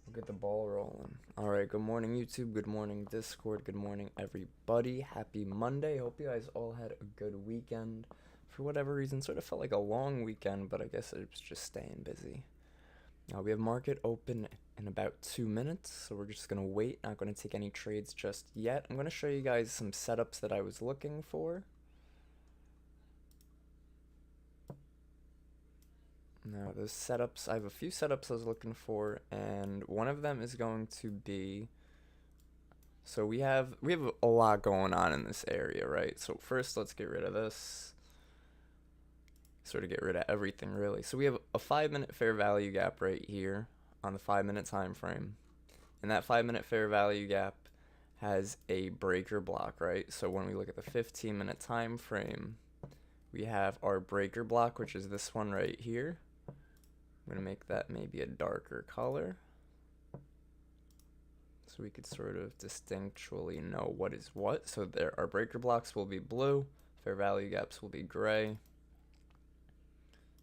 We'll get the ball rolling. All right, good morning, YouTube. Good morning, Discord. Good morning, everybody. Happy Monday. Hope you guys all had a good weekend. For whatever reason, sort of felt like a long weekend, but I guess it was just staying busy. We have market open in about 2 minutes, so we're just going to wait. Not going to take any trades just yet. I'm going to show you guys some setups that I was looking for. Now, those setups, I have a few setups I was looking for, and one of them is going to be, so we have a lot going on in this area, right? So first, let's get rid of this. Sort of get rid of everything, really. So we have a 5-minute fair value gap right here on the 5-minute time frame, and that 5-minute fair value gap has a breaker block, right? So when we look at the 15-minute time frame, we have our breaker block, which is this one right here. I'm going to make that maybe a darker color so we could sort of distinctually know what is what. So there, our breaker blocks will be blue, fair value gaps will be gray.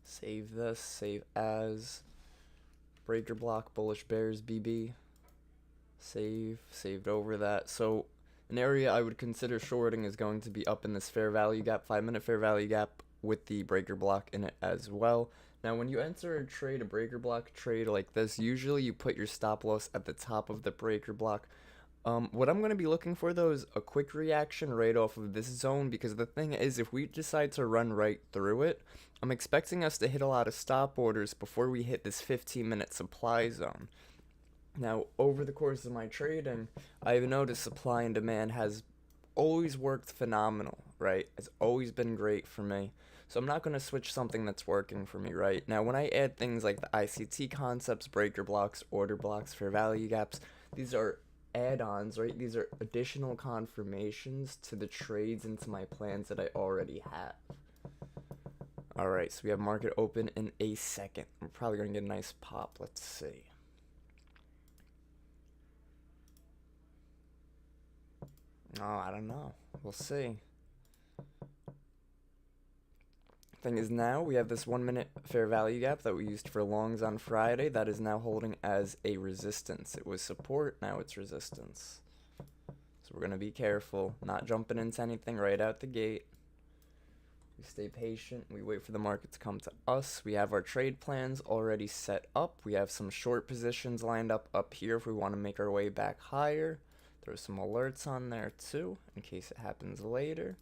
Save this, save as, breaker block, Bullish Bears, BB. Saved over that. So an area I would consider shorting is going to be up in this fair value gap, 5-minute fair value gap with the breaker block in it as well. Now, when you enter a trade, a breaker block trade like this, usually you put your stop loss at the top of the breaker block. What I'm going to be looking for, though, is a quick reaction right off of this zone, because the thing is, if we decide to run right through it, I'm expecting us to hit a lot of stop orders before we hit this 15-minute supply zone. Now, over the course of my trading, I've noticed supply and demand has always worked phenomenal, right? It's always been great for me. So I'm not going to switch something that's working for me, right? Now, when I add things like the ICT concepts, breaker blocks, order blocks, fair value gaps, these are add-ons, right? These are additional confirmations to the trades into my plans that I already have. All right, so we have market open in a second. We're probably going to get a nice pop. Let's see. Oh, I don't know. We'll see. Thing is, now we have this 1-minute fair value gap that we used for longs on Friday that is now holding as a resistance. It was support, now it's resistance. So we're going to be careful, not jumping into anything right out the gate. We stay patient, we wait for the market to come to us. We have our trade plans already set up. We have some short positions lined up here if we want to make our way back higher. There's some alerts on there too, in case it happens later.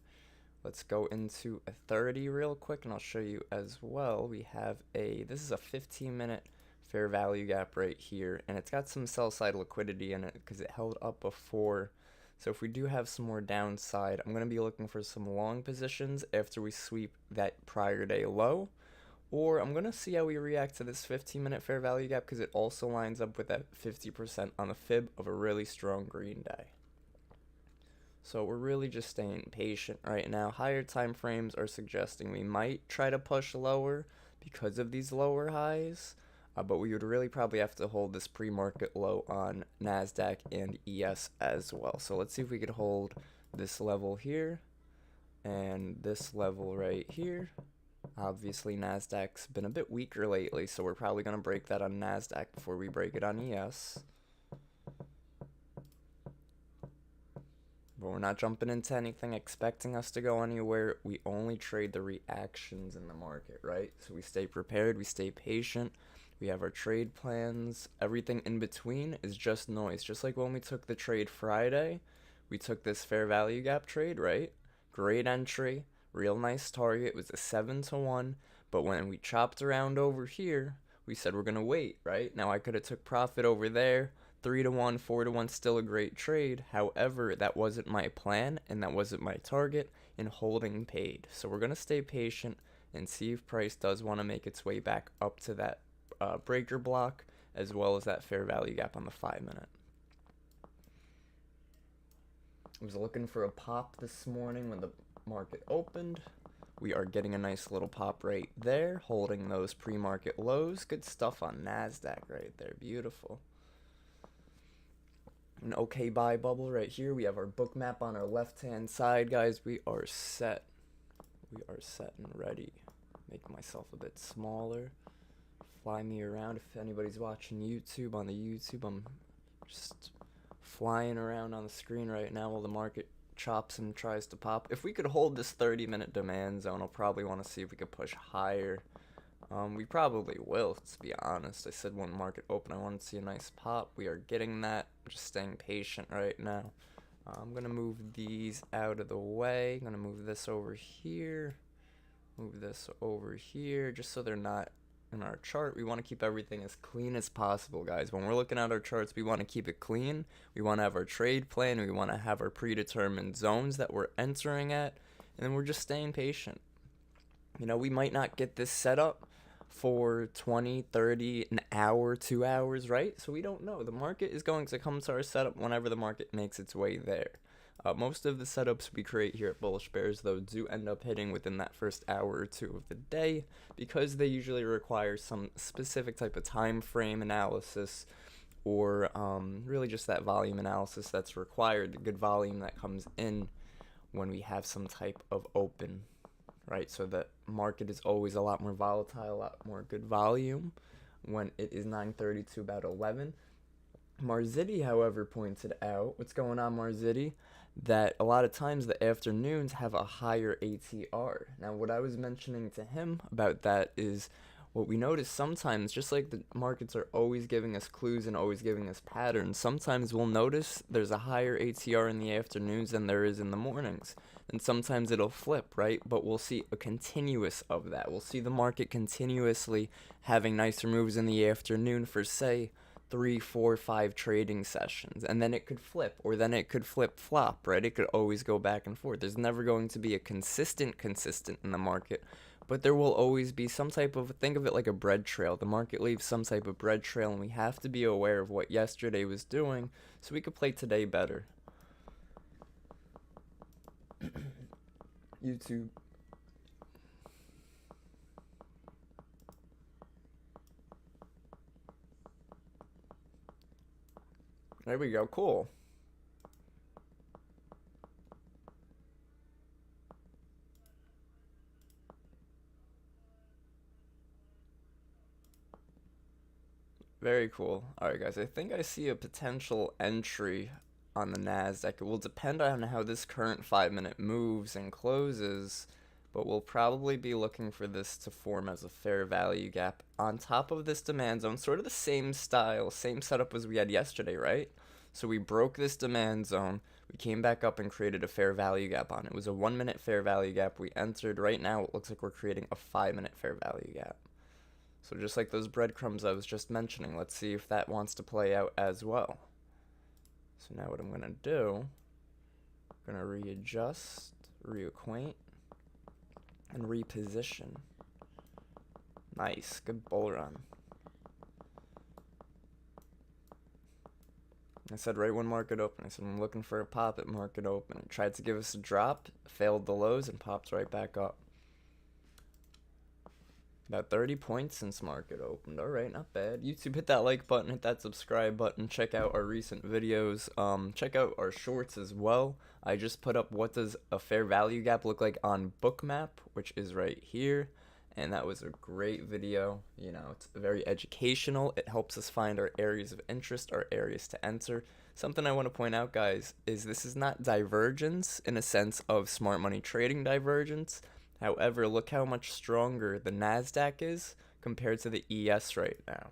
Let's go into a 30 real quick, and I'll show you as well. We have this is a 15-minute fair value gap right here, and it's got some sell side liquidity in it because it held up before. So if we do have some more downside, I'm going to be looking for some long positions after we sweep that prior day low. Or I'm going to see how we react to this 15-minute fair value gap because it also lines up with that 50% on the fib of a really strong green day. So we're really just staying patient right now. Higher time frames are suggesting we might try to push lower because of these lower highs. But we would really probably have to hold this pre-market low on NASDAQ and ES as well. So let's see if we could hold this level here and this level right here. Obviously, NASDAQ's been a bit weaker lately, so we're probably going to break that on NASDAQ before we break it on ES. But we're not jumping into anything expecting us to go anywhere. We only trade the reactions in the market, right? So we stay prepared, we stay patient. We have our trade plans. Everything in between is just noise. Just like when we took the trade Friday, we took this fair value gap trade, right? Great entry, real nice target. It was a 7-to-1. But when we chopped around over here, we said we're going to wait, right? Now I could have took profit over there. 3-to-1, 4-to-1, still a great trade. However, that wasn't my plan and that wasn't my target, and holding paid. So we're going to stay patient and see if price does want to make its way back up to that breaker block as well as that fair value gap on the 5-minute. I was looking for a pop this morning when the market opened. We are getting a nice little pop right there, holding those pre-market lows. Good stuff on NASDAQ right there. Beautiful. An okay buy bubble right here. We have our book map on our left-hand side, guys. We are set. We are set and ready. Make myself a bit smaller fly me around. If anybody's watching YouTube, on the YouTube, I'm just flying around on the screen right now while the market chops and tries to pop. If we could hold this 30-minute demand zone, I'll probably want to see if we could push higher. We probably will, to be honest. I said when market open, I wanted to see a nice pop. We are getting that. I'm just staying patient right now. I'm going to move these out of the way. I'm going to move this over here. Move this over here, just so they're not in our chart. We want to keep everything as clean as possible, guys. When we're looking at our charts, we want to keep it clean. We want to have our trade plan. We want to have our predetermined zones that we're entering at. And then we're just staying patient. You know, we might not get this set up for 20, 30, an hour, 2 hours, right? So we don't know. The market is going to come to our setup whenever the market makes its way there. Most of the setups we create here at Bullish Bears, though, do end up hitting within that first hour or two of the day because they usually require some specific type of time frame analysis or really just that volume analysis that's required, the good volume that comes in when we have some type of open, right? So the market is always a lot more volatile, a lot more good volume when it is 9:30 to about 11. Marziti, however, pointed out, what's going on, Marziti? That a lot of times the afternoons have a higher ATR. Now, what I was mentioning to him about that is what we notice sometimes, just like the markets are always giving us clues and always giving us patterns, sometimes we'll notice there's a higher ATR in the afternoons than there is in the mornings. And sometimes it'll flip, right? But we'll see a continuous of that. We'll see the market continuously having nicer moves in the afternoon for, say, 3, 4, 5 trading sessions, and then it could flip, or then it could flip flop, right? It could always go back and forth. There's never going to be a consistent in the market, but there will always be some type of, think of it like a bread trail. The market leaves some type of bread trail, and we have to be aware of what yesterday was doing so we could play today better. YouTube. There we go, cool. Very cool. Alright guys, I think I see a potential entry on the NASDAQ. It will depend on how this current 5-minute moves and closes, but we'll probably be looking for this to form as a fair value gap on top of this demand zone. Sort of the same style, same setup as we had yesterday, right? So we broke this demand zone, we came back up and created a fair value gap on it. It was a 1-minute fair value gap we entered. Right now it looks like we're creating a 5-minute fair value gap. So just like those breadcrumbs I was just mentioning, let's see if that wants to play out as well. So now what I'm going to do, I'm going to readjust, reacquaint, and reposition. Nice, good bull run. I said right when market open, I said I'm looking for a pop at market open. It tried to give us a drop, failed the lows, and popped right back up. About 30 points since market opened. Alright, not bad. YouTube, hit that like button, hit that subscribe button, check out our recent videos, check out our shorts as well. I just put up what does a fair value gap look like on Bookmap, which is right here. And that was a great video. You know, it's very educational. It helps us find our areas of interest, our areas to enter. Something I want to point out, guys, is this is not divergence in a sense of smart money trading divergence. However, look how much stronger the NASDAQ is compared to the ES right now.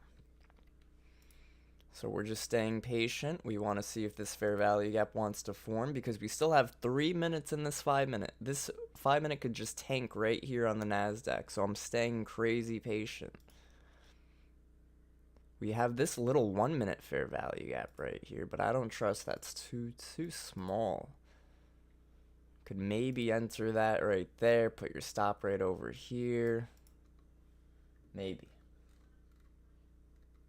So we're just staying patient. We want to see if this fair value gap wants to form because we still have 3 minutes in this 5-minute. This 5-minute could just tank right here on the NASDAQ, so I'm staying crazy patient. We have this little 1-minute fair value gap right here, but I don't trust that's too small. Could maybe enter that right there, put your stop right over here. Maybe.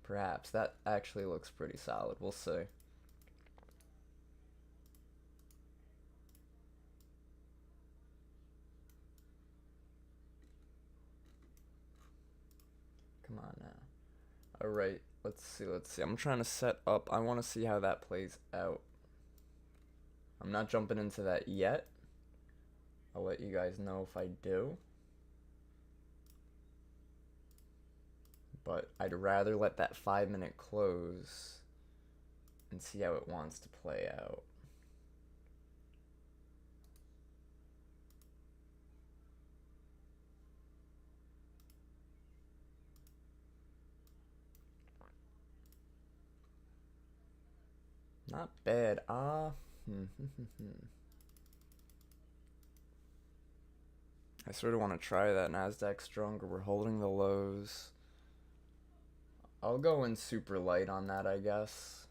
Perhaps. That actually looks pretty solid. We'll see. Come on now. Alright, let's see. I'm trying to set up. I want to see how that plays out. I'm not jumping into that yet. I'll let you guys know if I do. but I'd rather let that 5-minute close and see how it wants to play out. Not bad. I sort of want to try that. Nasdaq stronger. We're holding the lows. I'll go in super light on that, I guess.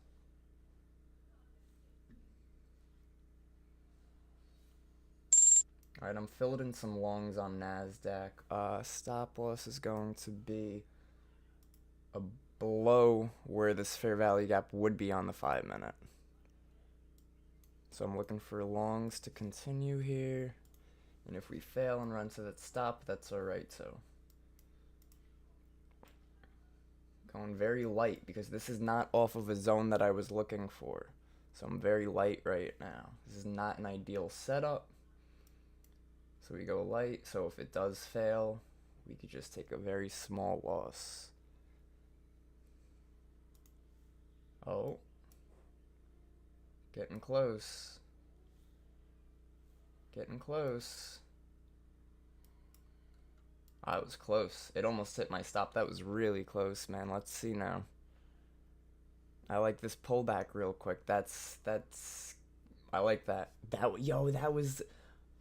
Alright, I'm filled in some longs on Nasdaq. Stop loss is going to be below where this fair value gap would be on the 5-minute. So I'm looking for longs to continue here. And if we fail and run to that stop, that's alright too. Going very light because this is not off of a zone that I was looking for. So I'm very light right now. This is not an ideal setup. So we go light. So if it does fail, we could just take a very small loss. Oh. Getting close. Getting close. I was close. It almost hit my stop. That was really close, man. Let's see now. I like this pullback real quick. I like that. That was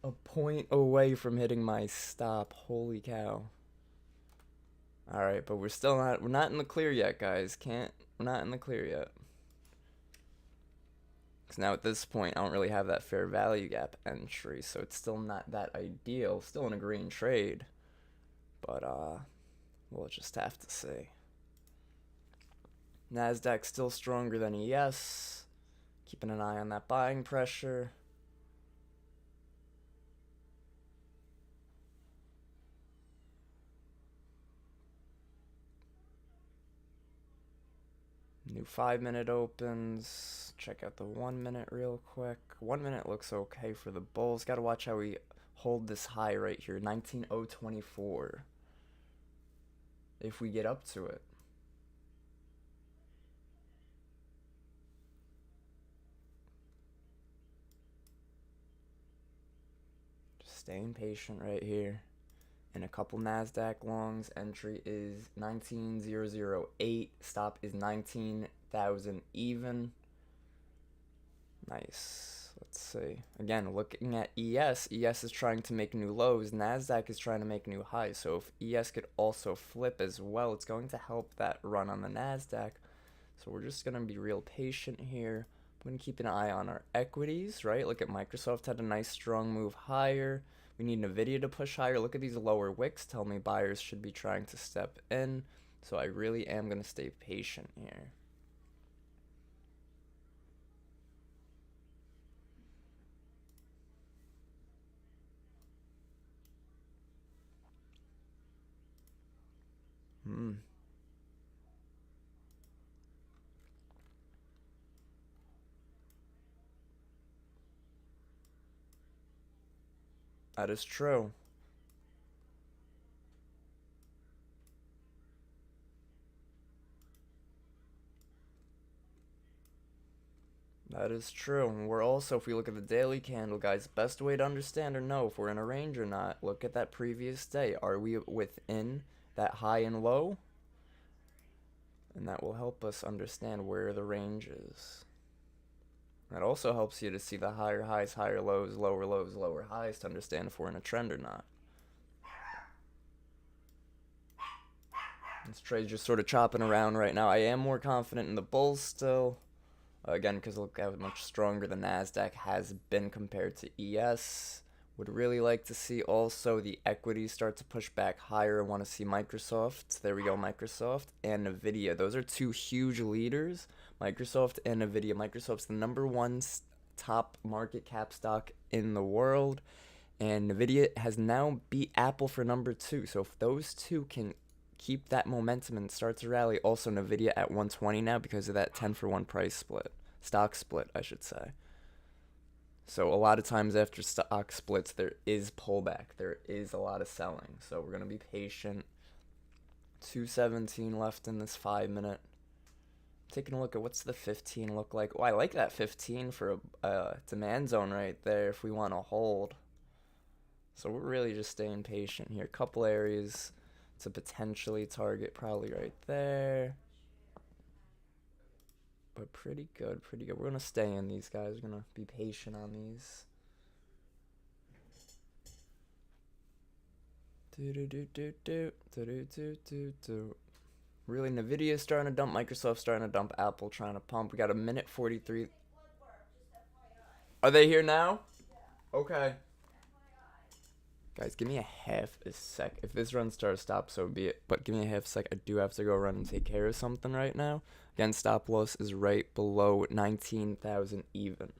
a point away from hitting my stop. Holy cow. Alright, but we're not in the clear yet, guys. We're not in the clear yet. Because now at this point, I don't really have that fair value gap entry, so it's still not that ideal. Still in a green trade. But, we'll just have to see. Nasdaq still stronger than ES. Keeping an eye on that buying pressure. New 5-minute opens. Check out the 1-minute real quick. 1 minute looks okay for the bulls. Gotta watch how we hold this high right here. 19,024. If we get up to it. Just staying patient right here. And a couple Nasdaq longs. Entry is 19,008. Stop is 19,000 even. Nice. Let's see. Again, looking at ES. ES is trying to make new lows. Nasdaq is trying to make new highs. So if ES could also flip as well, it's going to help that run on the Nasdaq. So we're just going to be real patient here. I'm going to keep an eye on our equities, right? Look at Microsoft had a nice strong move higher. We need Nvidia to push higher. Look at these lower wicks. Tell me buyers should be trying to step in. So I really am going to stay patient here. That is true. That is true. And we're also, if we look at the daily candle, guys, best way to understand or know if we're in a range or not, look at that previous day. Are we within that high and low? And that will help us understand where the range is. That also helps you to see the higher highs, higher lows, lower highs to understand if we're in a trend or not. This trade's just sort of chopping around right now. I am more confident in the bulls still. Again, because look how much stronger the Nasdaq has been compared to ES. Would really like to see also the equities start to push back higher. I want to see Microsoft. There we go, Microsoft and Nvidia. Those are two huge leaders. Microsoft and Nvidia. Microsoft's the #1 top market cap stock in the world. And Nvidia has now beat Apple for #2. So if those two can keep that momentum and start to rally, also Nvidia at 120 now because of that 10-for-1 price split. Stock split, I should say. So a lot of times after stock splits, there is pullback. There is a lot of selling. So we're going to be patient. 217 left in this 5 minute. Taking a look at what's the 15 look like. Oh, I like that 15 for a demand zone right there if we want to hold. So we're really just staying patient here. Couple areas to potentially target, probably right there. But pretty good, pretty good. We're going to stay in these guys. We're going to be patient on these. Really, Nvidia's starting to dump, Microsoft's starting to dump, Apple trying to pump. We got a minute 43. Are they here now? Okay. Guys, give me a half a sec. If this run starts stop, so be it. But give me a half sec. I do have to go run and take care of something right now. Again, stop loss is right below 19,000 even.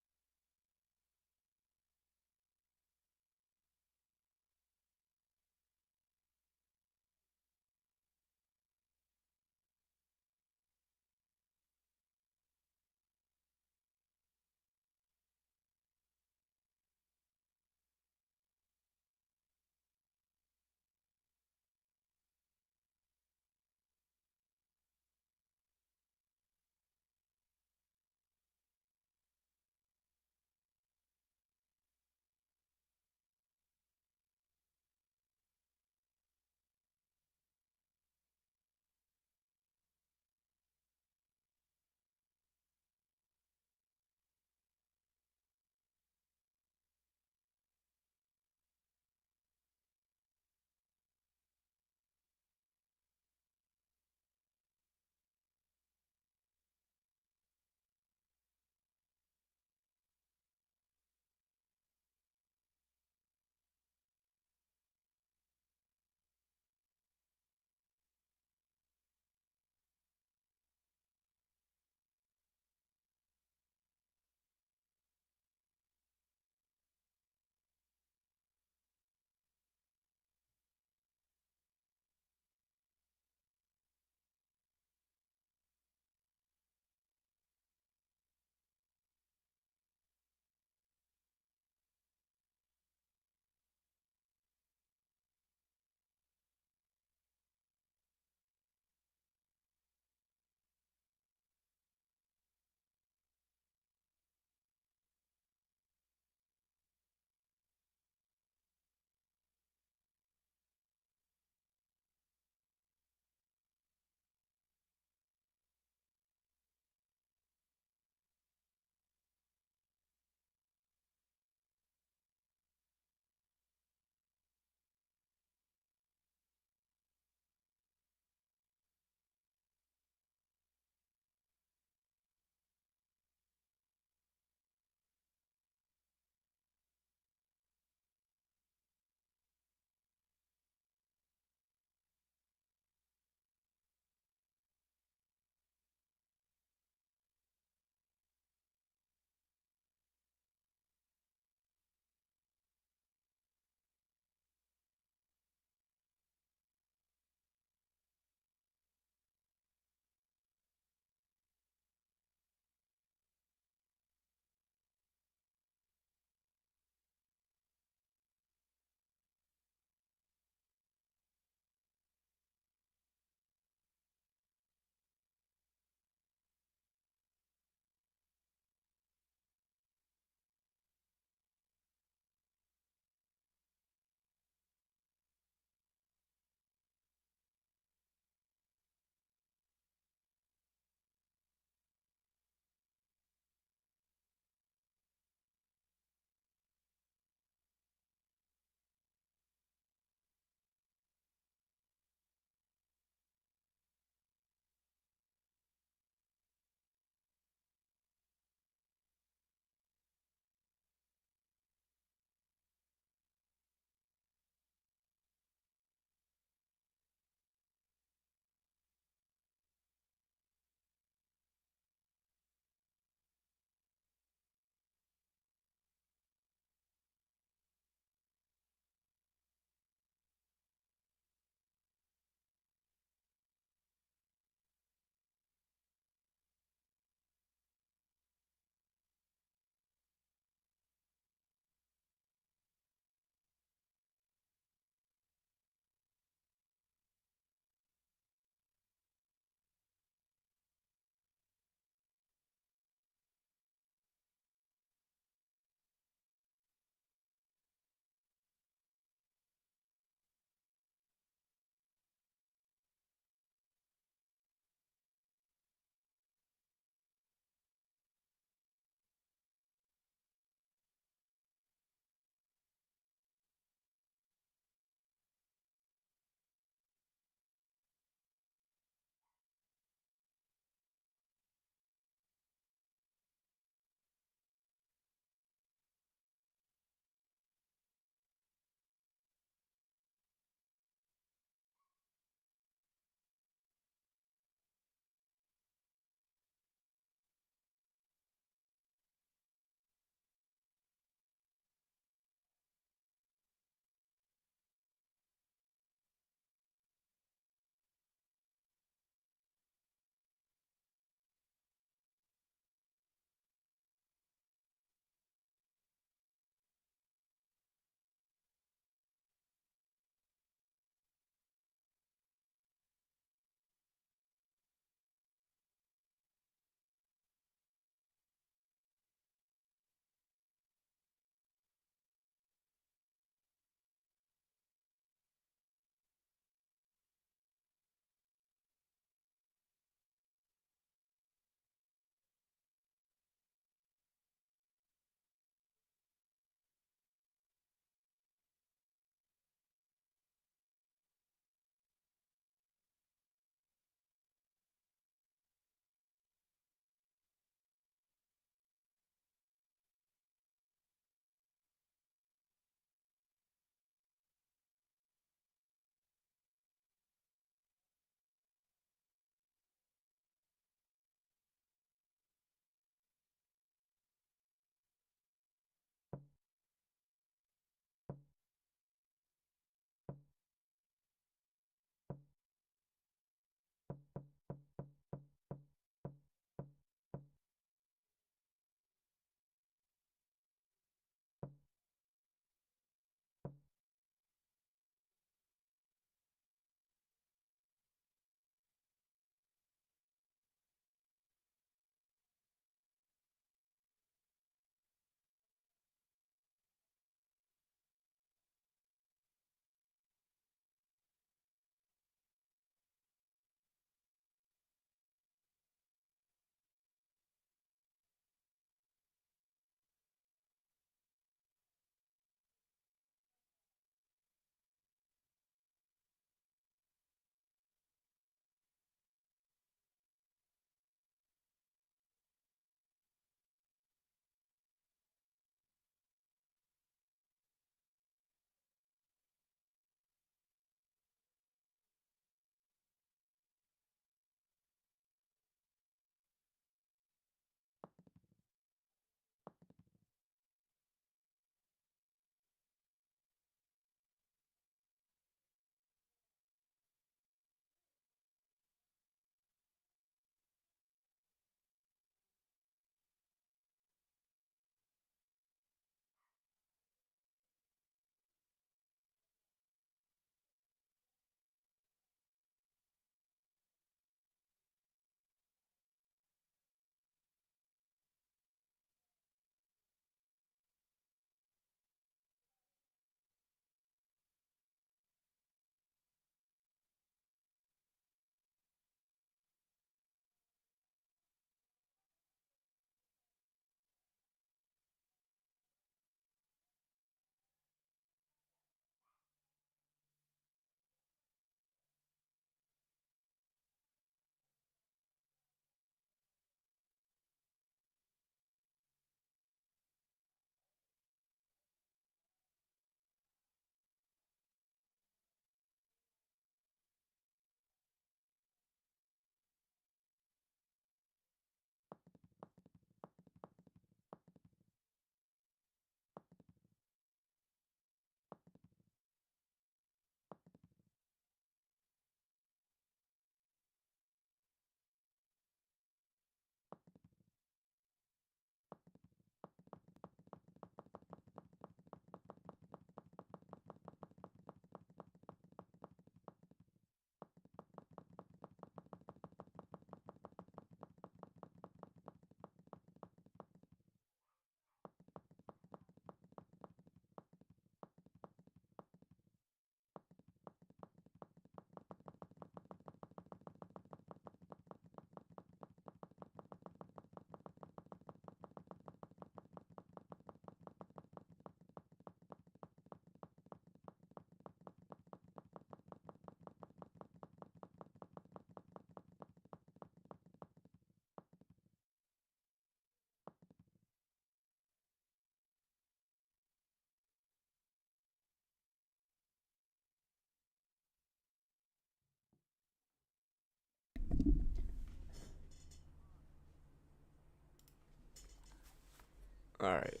All right.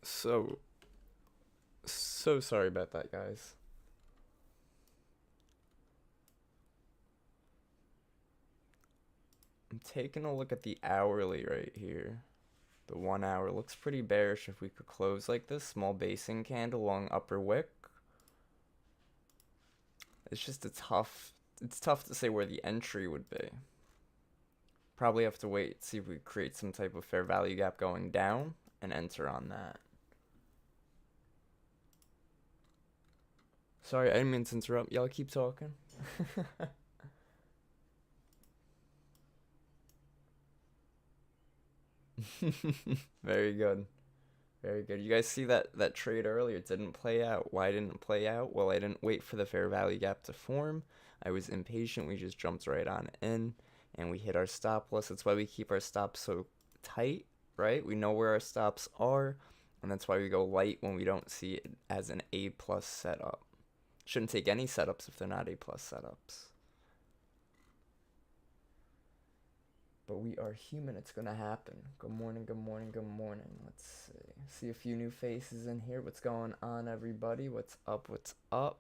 So sorry about that, guys. I'm taking a look at the hourly right here. The 1 hour looks pretty bearish. If we could close like this, small basing candle along upper wick. It's just it's tough to say where the entry would be. Probably have to wait, see if we create some type of fair value gap going down and enter on that. Sorry, I didn't mean to interrupt. Y'all keep talking. Very good. Very good. You guys see that trade earlier? It didn't play out. Why didn't it play out? Well, I didn't wait for the fair value gap to form. I was impatient. We just jumped right on in and we hit our stop loss. That's why we keep our stops so tight, right? We know where our stops are, and that's why we go light when we don't see it as an A+ setup. Shouldn't take any setups if they're not A+ setups. But we are human. It's gonna happen. Good morning, good morning, good morning. Let's see. See a few new faces in here. What's going on, everybody? What's up? What's up?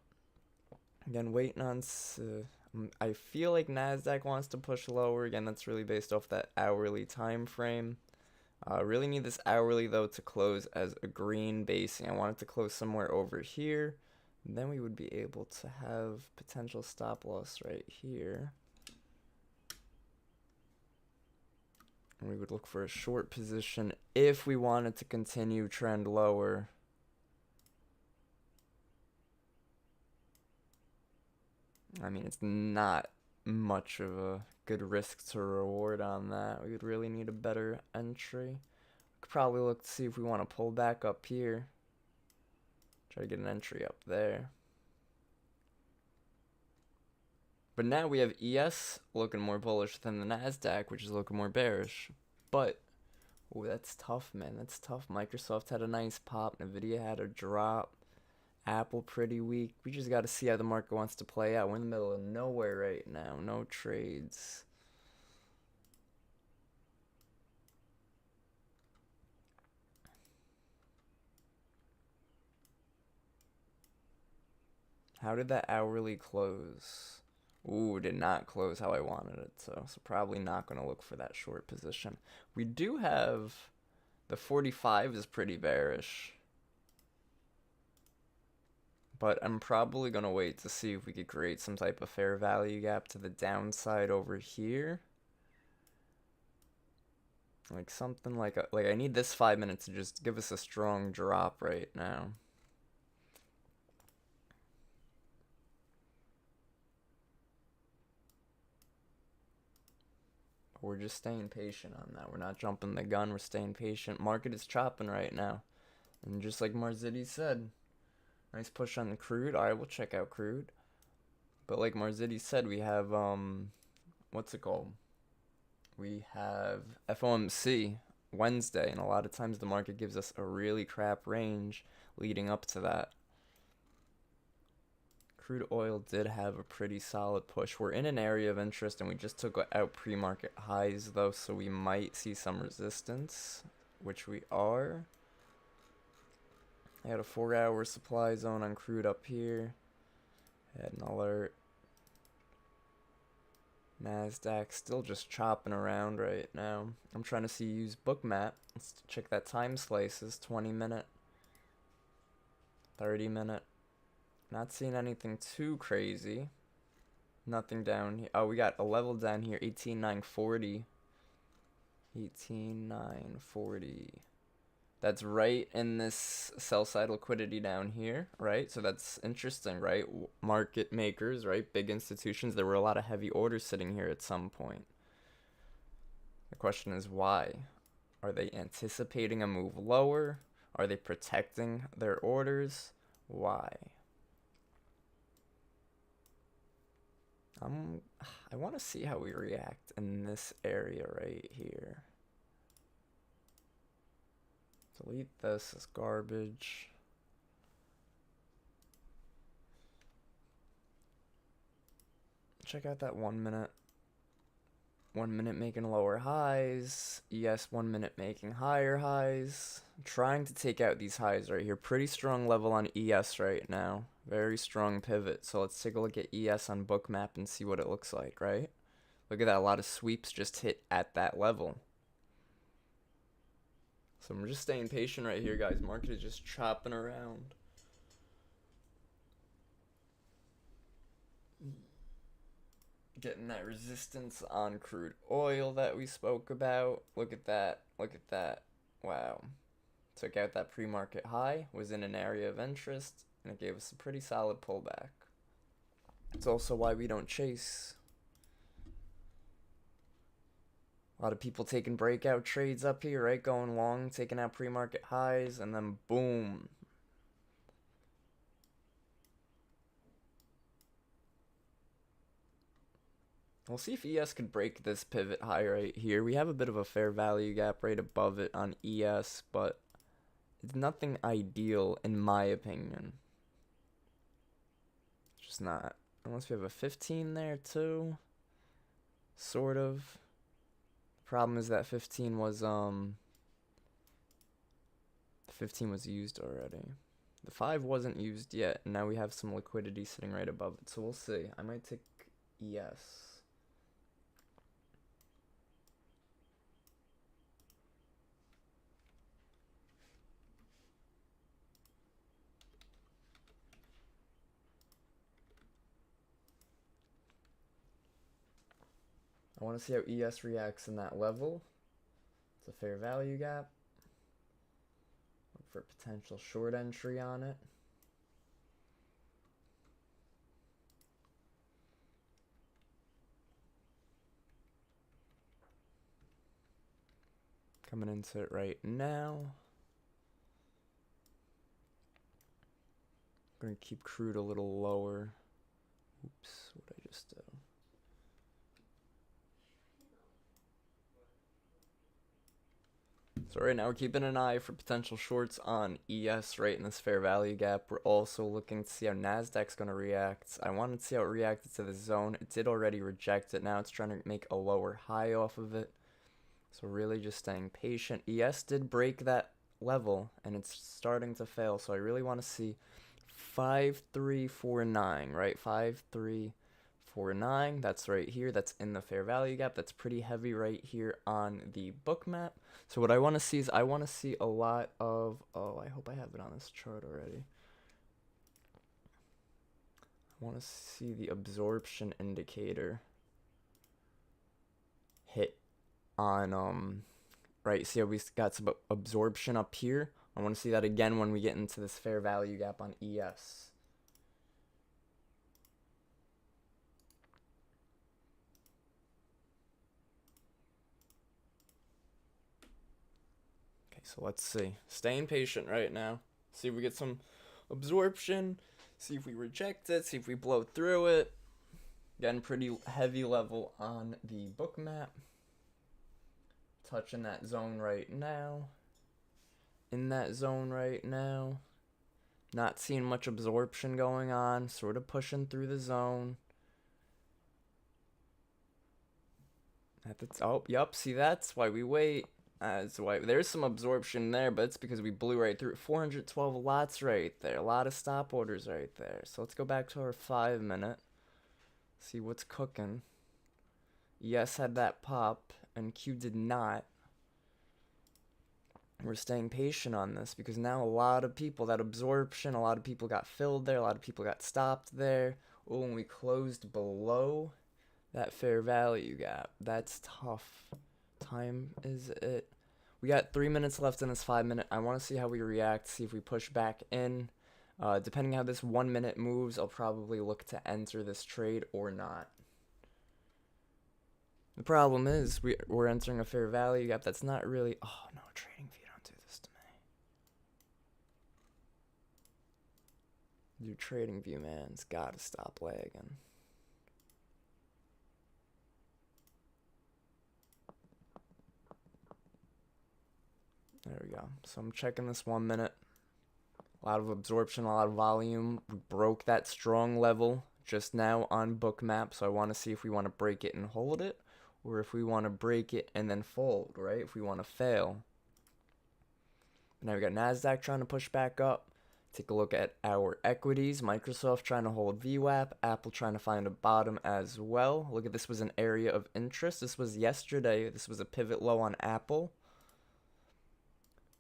Again, waiting on. I feel like Nasdaq wants to push lower. Again, that's really based off that hourly time frame. Really need this hourly though to close as a green basing. I want it to close somewhere over here. And then we would be able to have potential stop loss right here. And we would look for a short position if we wanted to continue trend lower. I mean, it's not much of a good risk to reward on that. We would really need a better entry. Could probably look to see if we want to pull back up here. Try to get an entry up there. But now we have ES looking more bullish than the Nasdaq, which is looking more bearish. But, oh, that's tough, man. That's tough. Microsoft had a nice pop. Nvidia had a drop. Apple pretty weak. We just got to see how the market wants to play out. We're in the middle of nowhere right now. No trades. How did that hourly close? Ooh, did not close how I wanted it to. So probably not going to look for that short position. We do have the 45 is pretty bearish. But I'm probably going to wait to see if we could create some type of fair value gap to the downside over here. Like something like I need this 5 minutes to just give us a strong drop right now. We're just staying patient on that. We're not jumping the gun. We're staying patient. Market is chopping right now. And just like Marzitti said, nice push on the crude. All right, we'll check out crude. But like Marzitti said, we have, what's it called? We have FOMC Wednesday. And a lot of times the market gives us a really crap range leading up to that. Crude oil did have a pretty solid push. We're in an area of interest, and we just took out pre-market highs, though, so we might see some resistance, which we are. I had a 4-hour supply zone on crude up here. Had an alert. Nasdaq still just chopping around right now. I'm trying to use Bookmap. Let's check that time slices. 20-minute, 30-minute. Not seeing anything too crazy. Nothing down here. Oh, we got a level down here. 18,940. 18,940. That's right in this sell side liquidity down here, right? So that's interesting, right? Market makers, right? Big institutions. There were a lot of heavy orders sitting here at some point. The question is why? Are they anticipating a move lower? Are they protecting their orders? Why? I want to see how we react in this area right here. Delete this as garbage. check out that 1 minute. 1 minute making lower highs. ES 1 minute making higher highs. I'm trying to take out these highs right here. Pretty strong level on ES right now. Very strong pivot. So let's take a look at ES on Bookmap and see what it looks like, right? Look at that. A lot of sweeps just hit at that level. So I'm just staying patient right here, guys. Market is just chopping around. Getting that resistance on crude oil that we spoke about. Look at that. Look at that. Wow. Took out that pre-market high, was in an area of interest, and it gave us a pretty solid pullback. It's also why we don't chase. A lot of people taking breakout trades up here, right? Going long, taking out pre-market highs, and then boom. We'll see if ES could break this pivot high right here. We have a bit of a fair value gap right above it on ES, but it's nothing ideal in my opinion. It's just not. Unless we have a 15 there too. Sort of. The problem is that 15 was used already. The 5 wasn't used yet, and now we have some liquidity sitting right above it. So we'll see. I might take ES. I want to see how ES reacts in that level. It's a fair value gap. Look for potential short entry on it. Coming into it right now. I'm going to keep crude a little lower. Oops, what did I just do? So right now we're keeping an eye for potential shorts on ES right in this fair value gap. We're also looking to see how Nasdaq's going to react. I wanted to see how it reacted to the zone. It did already reject it. Now it's trying to make a lower high off of it. So really just staying patient. ES did break that level and it's starting to fail. So I really want to see 5349, right? 5349. That's right here. That's in the fair value gap. That's pretty heavy right here on the book map. So what I want to see is I want to see a lot of, oh, I hope I have it on this chart already. I want to see the absorption indicator hit on, right, see how we got some absorption up here? I want to see that again when we get into this fair value gap on ES. So let's see. Staying patient right now. See if we get some absorption. See if we reject it. See if we blow through it. Again, pretty heavy level on the book map. Touching that zone right now. In that zone right now. Not seeing much absorption going on. Sort of pushing through the zone. Oh, yup. See, that's why we wait. That's why there's some absorption there, but it's because we blew right through it. 412 lots right there. A lot of stop orders right there. So let's go back to our 5 minute. See what's cooking. ES had that pop, and Q did not. We're staying patient on this because now a lot of people, that absorption, a lot of people got filled there. A lot of people got stopped there. Oh, and we closed below that fair value gap. That's tough. Time is it. We got 3 minutes left in this 5 minute. I want to see how we react, see if we push back in. Depending how this 1 minute moves, I'll probably look to enter this trade or not. The problem is we're entering a fair value gap that's not really. Oh no, trading view, don't do this to me. Your trading view, man, it's gotta stop lagging. There we go. So I'm checking this 1 minute. A lot of absorption, a lot of volume. We broke that strong level. just now on bookmap, so I want to see if we want to break it and hold it, or if we want to break it and then fold, right? If we want to fail. Now we got NASDAQ trying to push back up. Take a look at our equities. Microsoft trying to hold VWAP. Apple trying to find a bottom as well. Look at this, was an area of interest. This was yesterday. This was a pivot low on Apple.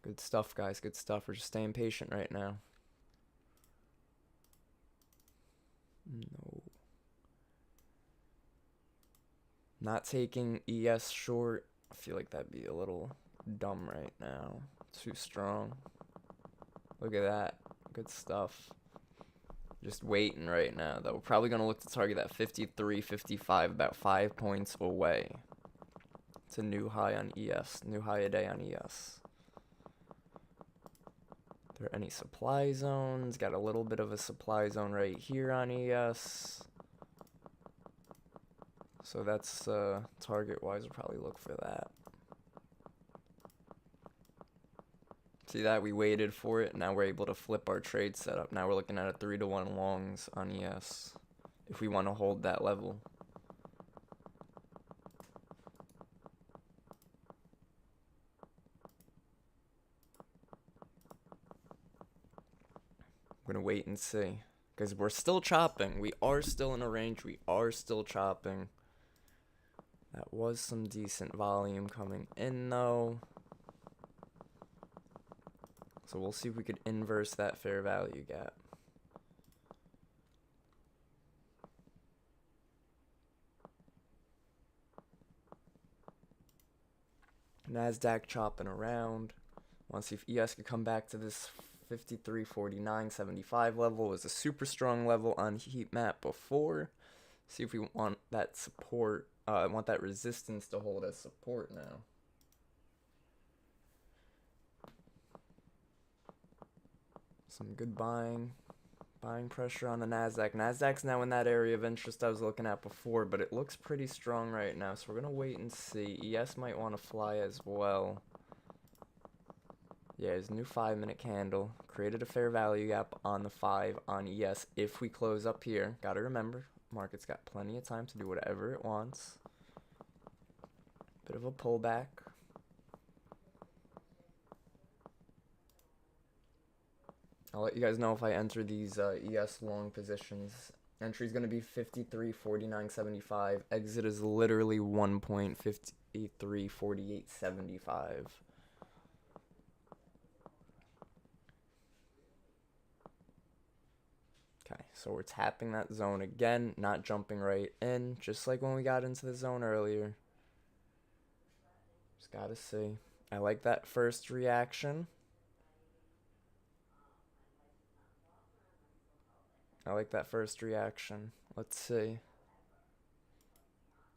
Good stuff, guys. Good stuff. We're just staying patient right now. No. Not taking ES short. I feel like that'd be a little dumb right now. Too strong. Look at that. Good stuff. Just waiting right now, though. We're probably going to look to target that 53.55, about 5 points away. It's a new high on ES. New high a day on ES. Are there any supply zones? Got a little bit of a supply zone right here on ES. So that's target-wise, we'll probably look for that. See that? We waited for it. Now we're able to flip our trade setup. Now we're looking at a 3-to-1 longs on ES if we want to hold that level. I'm going to wait and see because we're still chopping. We are still in a range. We are still chopping. That was some decent volume coming in though. So we'll see if we could inverse that fair value gap. NASDAQ chopping around. Want to see if ES could come back to this 53.49.75 level. It was a super strong level on heat map before. See if we want that support. I want that resistance to hold as support now. Some good buying pressure on the NASDAQ. NASDAQ's now in that area of interest I was looking at before, but it looks pretty strong right now, so we're going to wait and see. ES might want to fly as well. Yeah, his new 5-minute candle created a fair value gap on the 5 on ES if we close up here. Got to remember, market's got plenty of time to do whatever it wants. Bit of a pullback. I'll let you guys know if I enter these ES long positions. Entry is going to be 53.49.75. Exit is literally 1.534875. Okay, so we're tapping that zone again, not jumping right in, just like when we got into the zone earlier. Just gotta see. I like that first reaction. Let's see.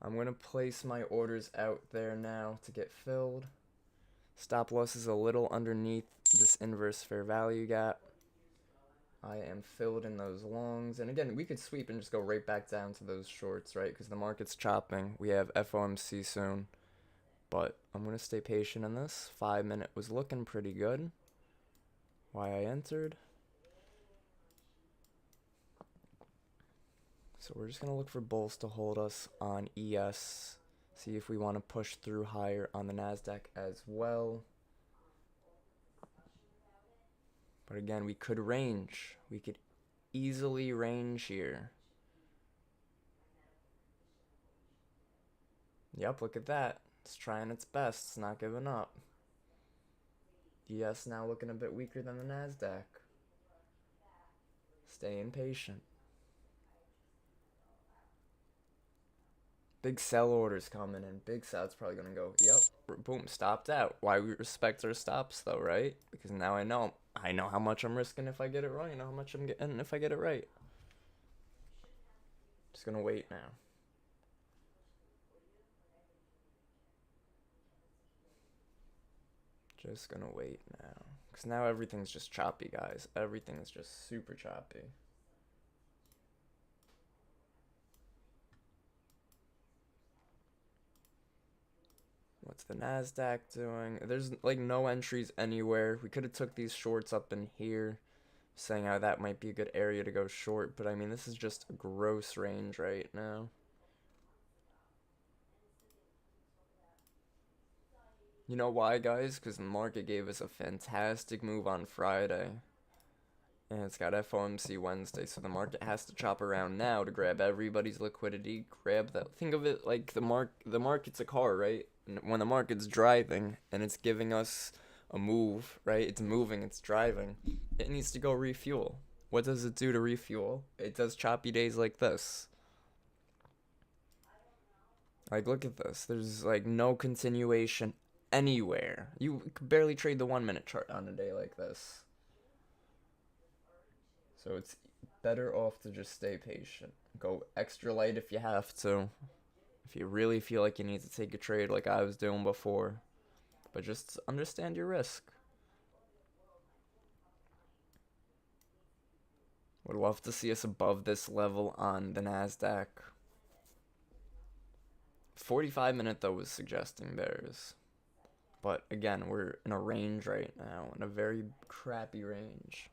I'm going to place my orders out there now to get filled. Stop loss is a little underneath this inverse fair value gap. I am filled in those longs. And again, we could sweep and just go right back down to those shorts, right? Because the market's chopping. We have FOMC soon. But I'm going to stay patient in this. 5-minute was looking pretty good. Why I entered. So we're just going to look for bulls to hold us on ES. See if we want to push through higher on the NASDAQ as well. But again, we could range. We could easily range here. Yep, look at that. It's trying its best. It's not giving up. ES now looking a bit weaker than the NASDAQ. Staying patient. Big sell orders coming in. Big sell. It's probably going to go, yep, boom, stopped out. Why we respect our stops, though, right? Because now I know how much I'm risking if I get it right. I know how much I'm getting if I get it right. Just going to wait now. Just going to wait now. Because now everything's just choppy, guys. Everything is just super choppy. What's the NASDAQ doing? There's like no entries anywhere. We could have took these shorts up in here. saying how that might be a good area to go short, but I mean, this is just a gross range right now. You know why, guys? Because the market gave us a fantastic move on Friday. And it's got FOMC Wednesday, so the market has to chop around now to grab everybody's liquidity. Grab that. Think of it like the market's a car, right? And when the market's driving and it's giving us a move, right? It's moving, it's driving. It needs to go refuel. What does it do to refuel? It does choppy days like this. Like, look at this. There's like no continuation anywhere. You could barely trade the 1 minute chart on a day like this. So it's better off to just stay patient. Go extra light if you have to. If you really feel like you need to take a trade like I was doing before. But just understand your risk. Would love to see us above this level on the NASDAQ. 45-minute though was suggesting bears. But again, we're in a range right now, in a very crappy range.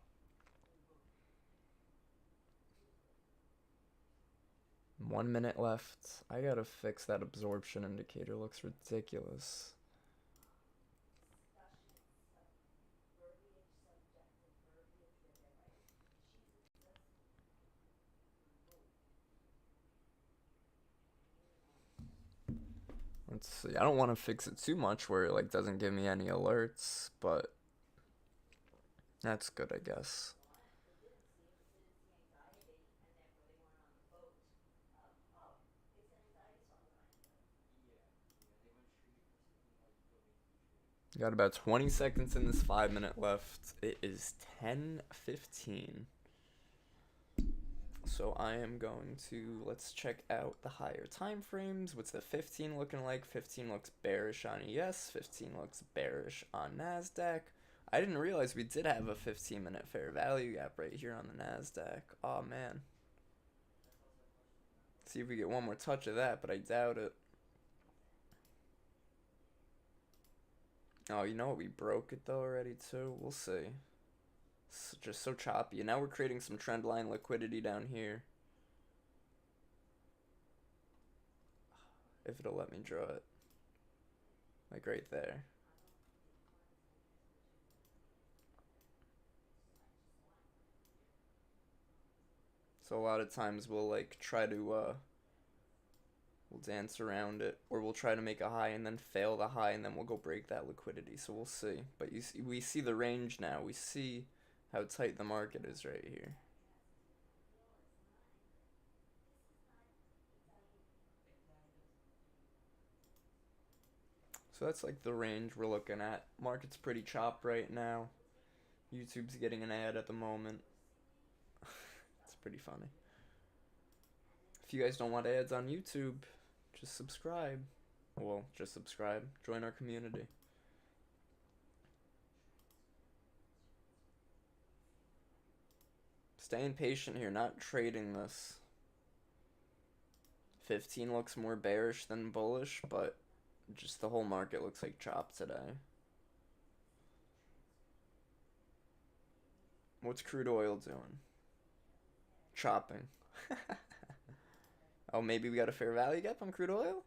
One minute left. I gotta fix that absorption indicator. Looks ridiculous. Let's see. I don't want to fix it too much where it like doesn't give me any alerts, but that's good, I guess. Got about 20 seconds in this 5 minute left. It is 10:15. So I am going to, let's check out the higher time frames. What's the 15 looking like? 15 looks bearish on ES. 15 looks bearish on NASDAQ. I didn't realize we did have a 15-minute fair value gap right here on the NASDAQ. Oh man. See if we get one more touch of that, but I doubt it. Oh, you know what? We broke it though already too. We'll see. It's just so choppy. And now we're creating some trend line liquidity down here. If it'll let me draw it. Like right there. So a lot of times we'll like try to we'll dance around it, or we'll try to make a high and then fail the high, and then we'll go break that liquidity. So we'll see. But you see, we see the range now. We see how tight the market is right here. So that's like the range we're looking at. Market's pretty chopped right now. YouTube's getting an ad at the moment. It's pretty funny. If you guys don't want ads on YouTube, just subscribe. Well, just subscribe. Join our community. Staying patient here, not trading this. 15 looks more bearish than bullish, but just the whole market looks like chop today. What's crude oil doing? Chopping. Oh, maybe we got a fair value gap on crude oil?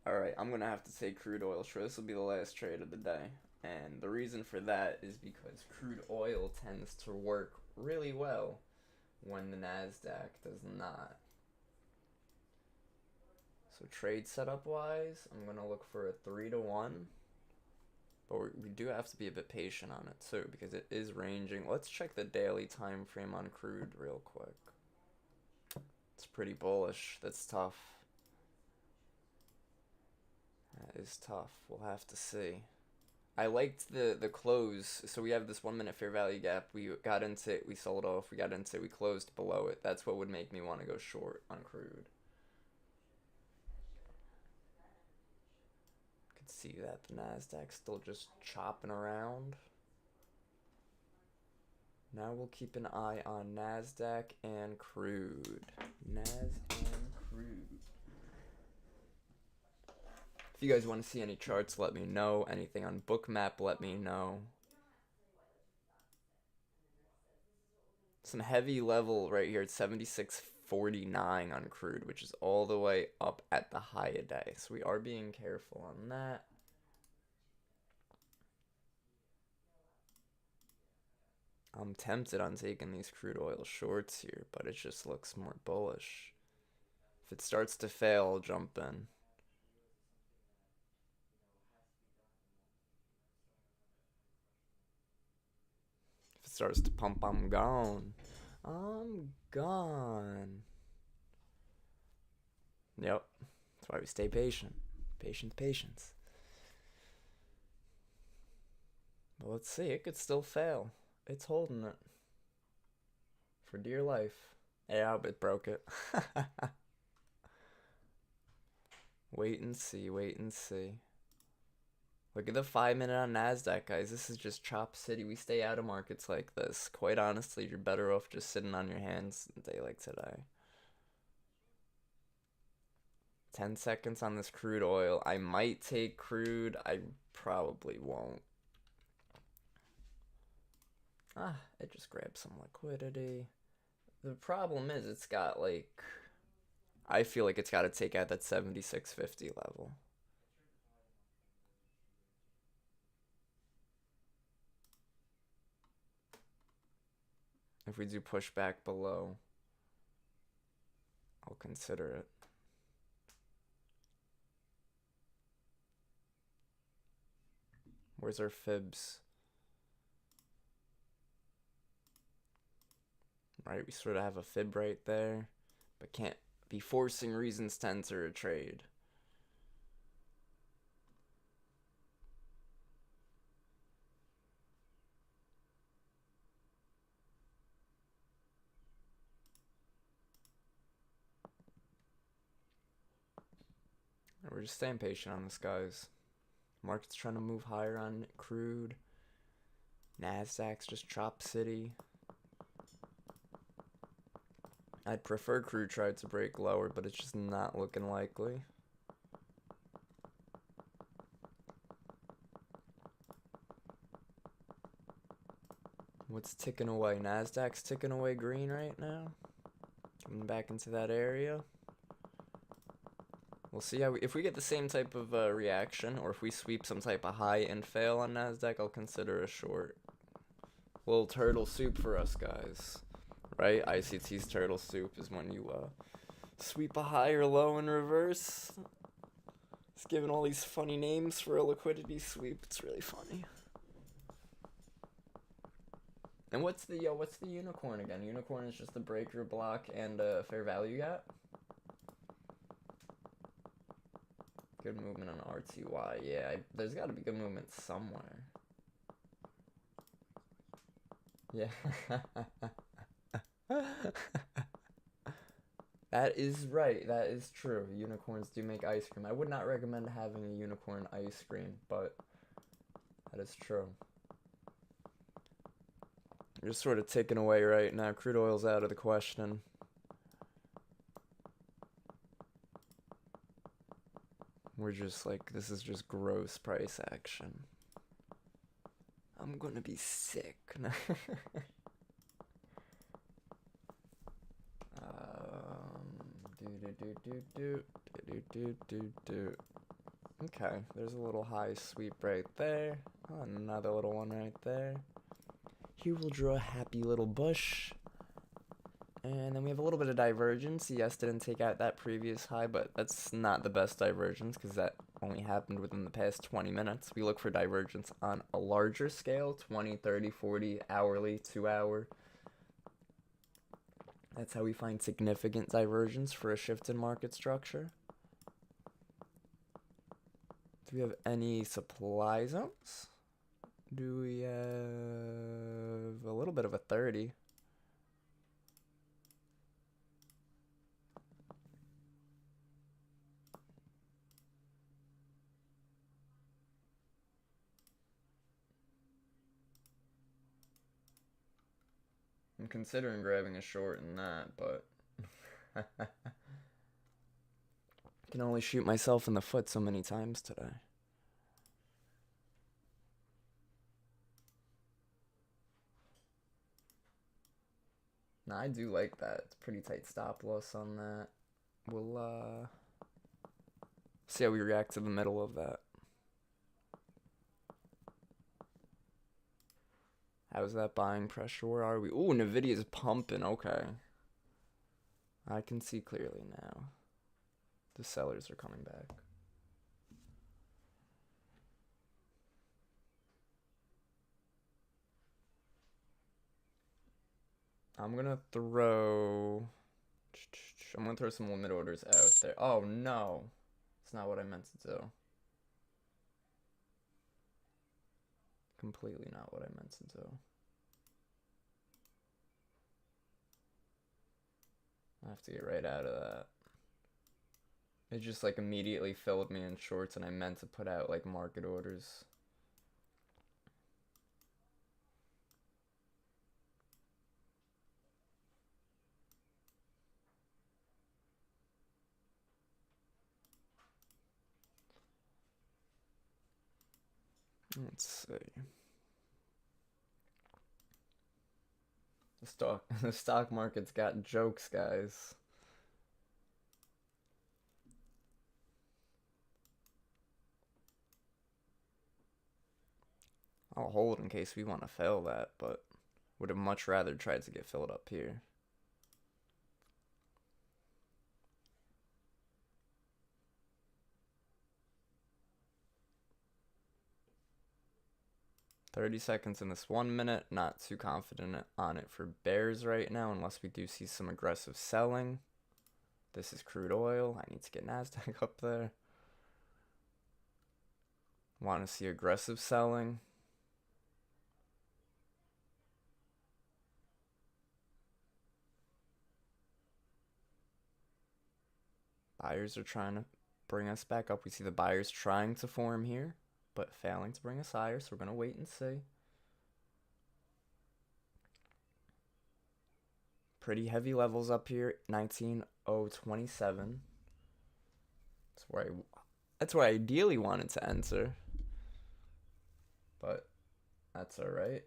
Alright, I'm gonna have to take crude oil. Sure, this will be the last trade of the day. And the reason for that is because crude oil tends to work really well when the NASDAQ does not. So trade setup wise, I'm gonna look for a 3-to-1. But we do have to be a bit patient on it too, because it is ranging. Let's check the daily time frame on crude real quick. It's pretty bullish. That's tough. That is tough. We'll have to see. I liked the close. So we have this 1 minute fair value gap. We got into it, we sold off. We got into it, we closed below it. That's what would make me want to go short on crude. Could see that the NASDAQ's still just chopping around. Now we'll keep an eye on NASDAQ and crude. NAS and crude. If you guys want to see any charts, let me know. Anything on Bookmap, let me know. Some heavy level right here at 76.49 on crude, which is all the way up at the high a day. So we are being careful on that. I'm tempted on taking these crude oil shorts here, but it just looks more bullish. If it starts to fail, I'll jump in. If it starts to pump, I'm gone. I'm gone. Yep. That's why we stay patient. Patience, patience. But let's see. It could still fail. It's holding it. For dear life. Yeah, it broke it. Wait and see, wait and see. Look at the 5 minute on NASDAQ, guys. This is just chop city. We stay out of markets like this. Quite honestly, you're better off just sitting on your hands a day like today. 10 seconds on this crude oil. I might take crude. I probably won't. It just grabbed some liquidity. The problem is it's got like... I feel like it's got to take out that 76.50 level. If we do push back below, I'll consider it. Where's our fibs? Right, we sort of have a fib right there, but can't be forcing reasons to enter a trade. We're just staying patient on this, guys. Market's trying to move higher on crude. NASDAQ's just chop city. I'd prefer crude tried to break lower, but it's just not looking likely. What's ticking away? NASDAQ's ticking away green right now. Coming back into that area. We'll see how if we get the same type of reaction, or if we sweep some type of high and fail on NASDAQ, I'll consider a short. Little turtle soup for us, guys. Right? ICT's turtle soup is when you sweep a high or low in reverse. It's given all these funny names for a liquidity sweep. It's really funny. And what's the unicorn again? Unicorn is just the breaker block and a fair value gap. Good movement on RTY. Yeah, there's got to be good movement somewhere. Yeah. That is right. That is true. Unicorns do make ice cream. I would not recommend having a unicorn ice cream, but that is true. You're just sort of ticking away right now. Crude oil's out of the question. We're just like, this is just gross price action. I'm gonna be sick. Okay, there's a little high sweep right there. Oh, another little one right there. Here we'll draw a happy little bush. And then we have a little bit of divergence. Yes, didn't take out that previous high, but that's not the best divergence because that only happened within the past 20 minutes. We look for divergence on a larger scale, 20, 30, 40, hourly, 2 hour. That's how we find significant divergence for a shift in market structure. Do we have any supply zones? Do we have a little bit of a 30? I'm considering grabbing a short in that, but I can only shoot myself in the foot so many times today. Nah, I do like that. It's pretty tight stop loss on that. We'll see how we react to the middle of that. How's that buying pressure? Where are we? Ooh, Nvidia's pumping. Okay. I can see clearly now. The sellers are coming back. I'm gonna throw some limit orders out there. Oh no. It's not what I meant to do. Completely not what I meant to do. I have to get right out of that. It just like immediately filled me in shorts and I meant to put out like market orders. Let's see. The stock market's got jokes, guys. I'll hold in case we want to fail that, but would have much rather tried to get filled up here. $30 seconds in this 1 minute. Not too confident on it for bears right now unless we do see some aggressive selling. This is crude oil. I need to get NASDAQ up there. Want to see aggressive selling. Buyers are trying to bring us back up. We see the buyers trying to form here, but failing to bring us higher, so we're going to wait and see. Pretty heavy levels up here, 19,027. That's where I ideally wanted to enter, but that's all right.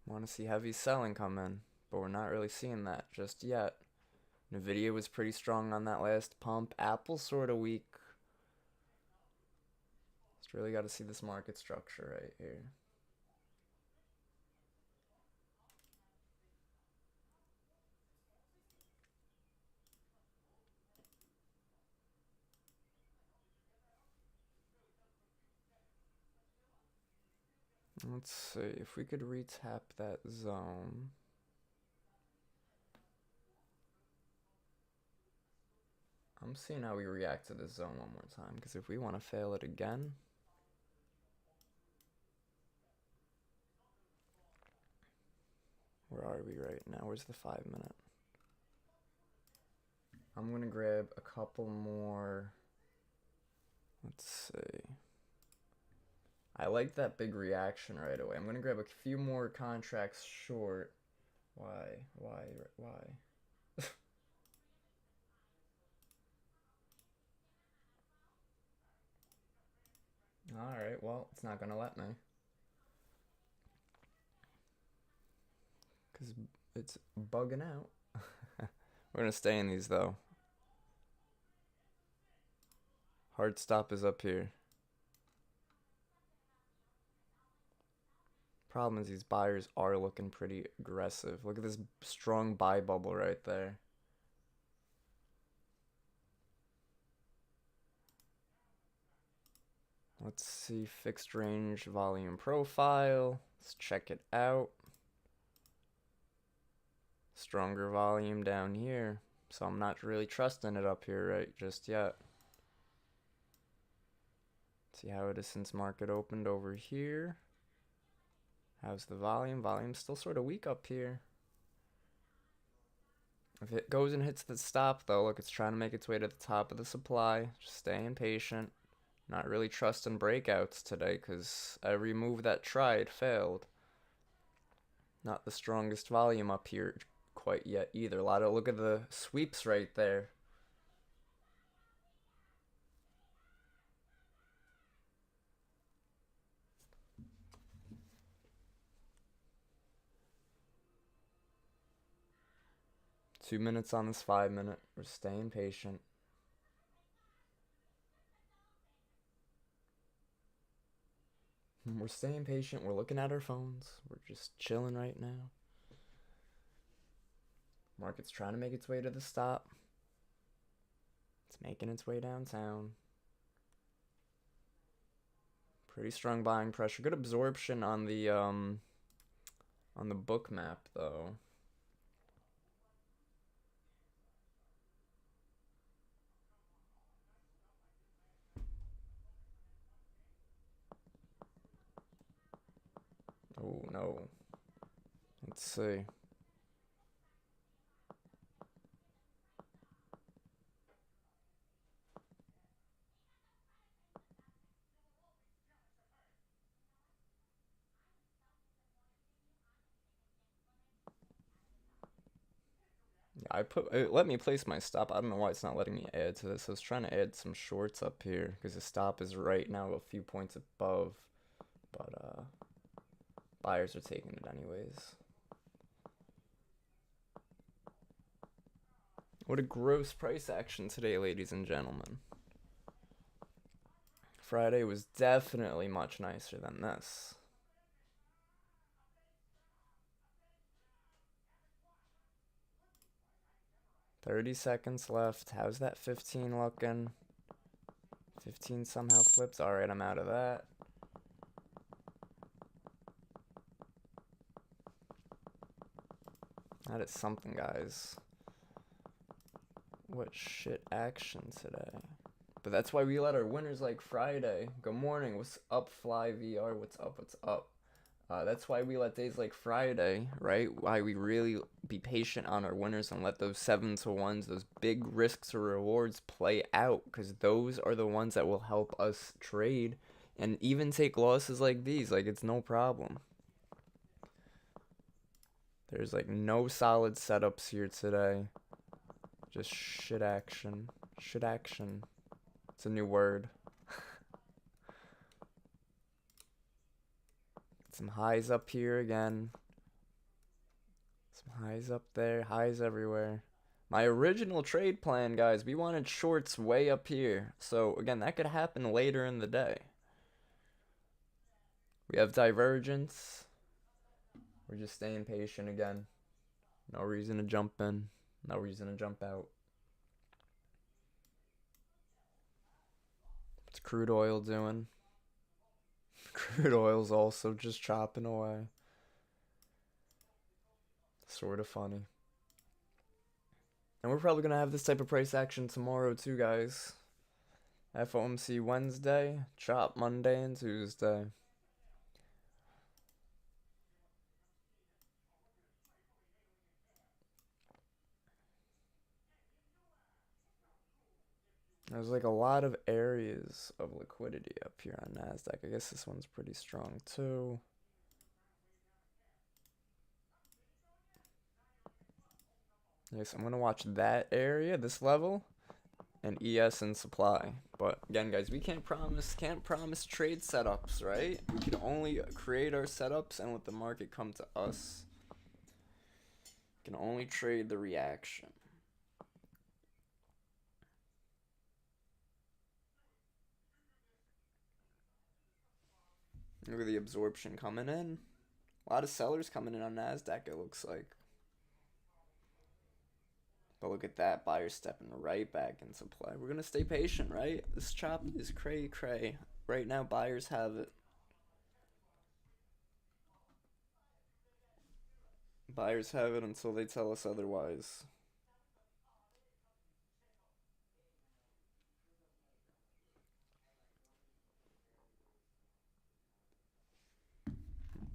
Want to see heavy selling come in, but we're not really seeing that just yet. Nvidia was pretty strong on that last pump. Apple's sort of weak. Just really got to see this market structure right here. Let's see if we could retap that zone. I'm seeing how we react to this zone one more time, because if we want to fail it again, where are we right now? Where's the 5 minute? I'm going to grab a couple more. Let's see. I like that big reaction right away. I'm going to grab a few more contracts short. Why? Alright, well, it's not going to let me. Because it's bugging out. We're going to stay in these, though. Hard stop is up here. Problem is these buyers are looking pretty aggressive. Look at this strong buy bubble right there. Let's see fixed range volume profile. Let's check it out. Stronger volume down here. So I'm not really trusting it up here right just yet. See how it is since market opened over here. How's the volume? Volume's still sort of weak up here. If it goes and hits the stop, though, look, it's trying to make its way to the top of the supply. Just staying patient. Not really trusting breakouts today, because every move that tried failed. Not the strongest volume up here quite yet either. Look at the sweeps right there. 2 minutes on this 5 minute. We're staying patient. We're staying patient. We're looking at our phones. We're just chilling right now. Market's trying to make its way to the stop. It's making its way downtown. Pretty strong buying pressure. Good absorption on the book map though. Oh no. Let's see. It let me place my stop. I don't know why it's not letting me add to this. I was trying to add some shorts up here because the stop is right now a few points above, but buyers are taking it anyways. What a gross price action today, ladies and gentlemen. Friday was definitely much nicer than this. $30 seconds left. How's that 15 looking? 15 somehow flips. Alright, I'm out of that. That is something, guys. What shit action today. But that's why we let our winners like Friday. Good morning. What's up, Fly VR? What's up? What's up? That's why we let days like Friday, right? Why we really be patient on our winners and let those 7-to-1s, those big risks or rewards play out. Because those are the ones that will help us trade and even take losses like these. Like, it's no problem. There's like no solid setups here today. Just shit action. Shit action. It's a new word. Some highs up here again. Some highs up there. Highs everywhere. My original trade plan, guys, we wanted shorts way up here. So, again, that could happen later in the day. We have divergence. We're just staying patient again. No reason to jump in. No reason to jump out. What's crude oil doing? Crude oil's also just chopping away. Sort of funny. And we're probably going to have this type of price action tomorrow too, guys. FOMC Wednesday, chop Monday and Tuesday. There's like a lot of areas of liquidity up here on NASDAQ. I guess this one's pretty strong too. Yes, I'm going to watch that area, this level, and ES and supply. But again, guys, we can't promise trade setups, right? We can only create our setups and let the market come to us. We can only trade the reaction. Look at the absorption coming in. A lot of sellers coming in on NASDAQ, it looks like. But look at that, buyers stepping right back into play. We're going to stay patient, right? This chop is cray-cray. Right now, buyers have it. Buyers have it until they tell us otherwise.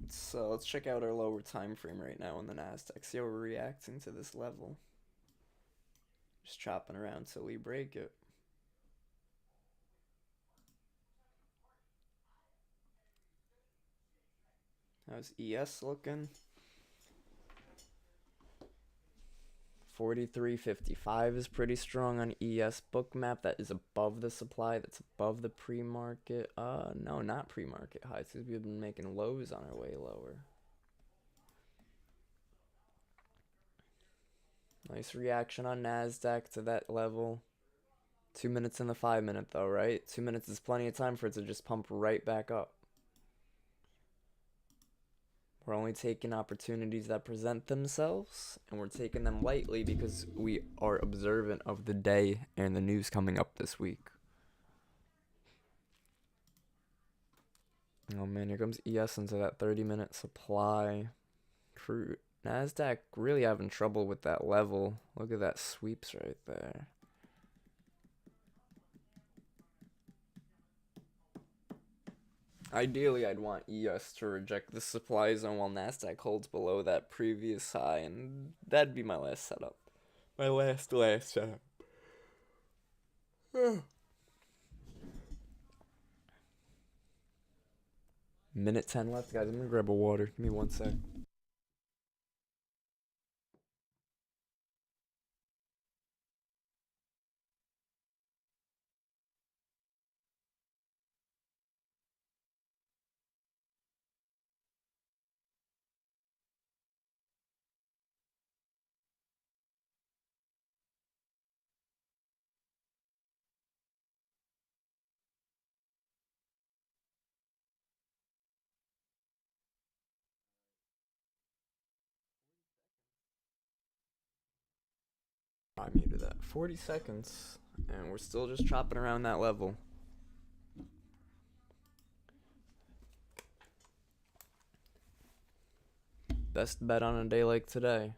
So let's check out our lower time frame right now on the NASDAQ. See how we're reacting to this level. Just chopping around till we break it. How's ES looking? 43.55 is pretty strong on ES book map. That is above the supply. That's above the pre-market. No, not pre-market highs. We've been making lows on our way lower. Nice reaction on NASDAQ to that level. 2 minutes in the 5 minute though, right? 2 minutes is plenty of time for it to just pump right back up. We're only taking opportunities that present themselves, and we're taking them lightly because we are observant of the day and the news coming up this week. Oh man, here comes ES into that 30-minute supply. Crude. NASDAQ really having trouble with that level. Look at that sweeps right there. Ideally, I'd want ES to reject the supply zone while NASDAQ holds below that previous high, and that'd be my last setup. My last setup. Minute 10 left, guys. I'm gonna grab a water. Give me 1 sec. I muted that. 40 seconds, and we're still just chopping around that level. Best bet on a day like today,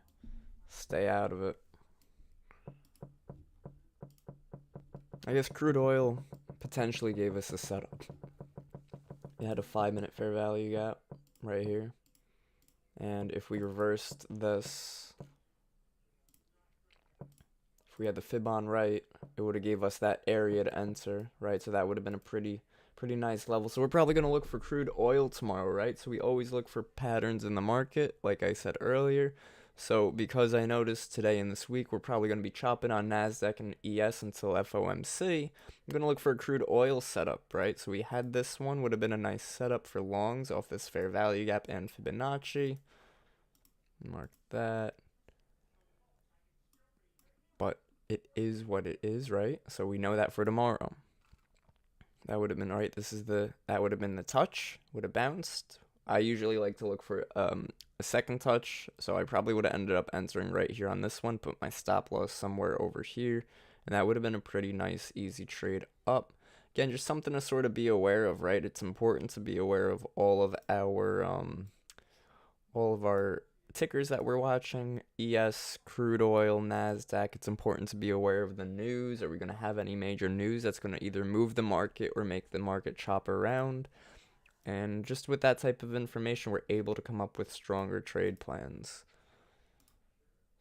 stay out of it. I guess crude oil potentially gave us a setup. It had a 5-minute fair value gap right here. And if we reversed this, if we had the fib on right, it would have gave us that area to enter, right? So that would have been a pretty nice level. So we're probably going to look for crude oil tomorrow, right? So we always look for patterns in the market, like I said earlier. So because I noticed today and this week, we're probably going to be chopping on NASDAQ and ES until FOMC. I'm going to look for a crude oil setup, right? So we had this one, would have been a nice setup for longs off this fair value gap and Fibonacci. Mark that. But it is what it is, right? So we know that for tomorrow. That would have been right. That would have been the touch. Would have bounced. I usually like to look for a second touch, so I probably would have ended up entering right here on this one, put my stop loss somewhere over here, and that would have been a pretty nice, easy trade up. Again, just something to sort of be aware of, right? It's important to be aware of all of our tickers that we're watching, ES, crude oil, NASDAQ. It's important to be aware of the news. Are we going to have any major news that's going to either move the market or make the market chop around? And just with that type of information, we're able to come up with stronger trade plans.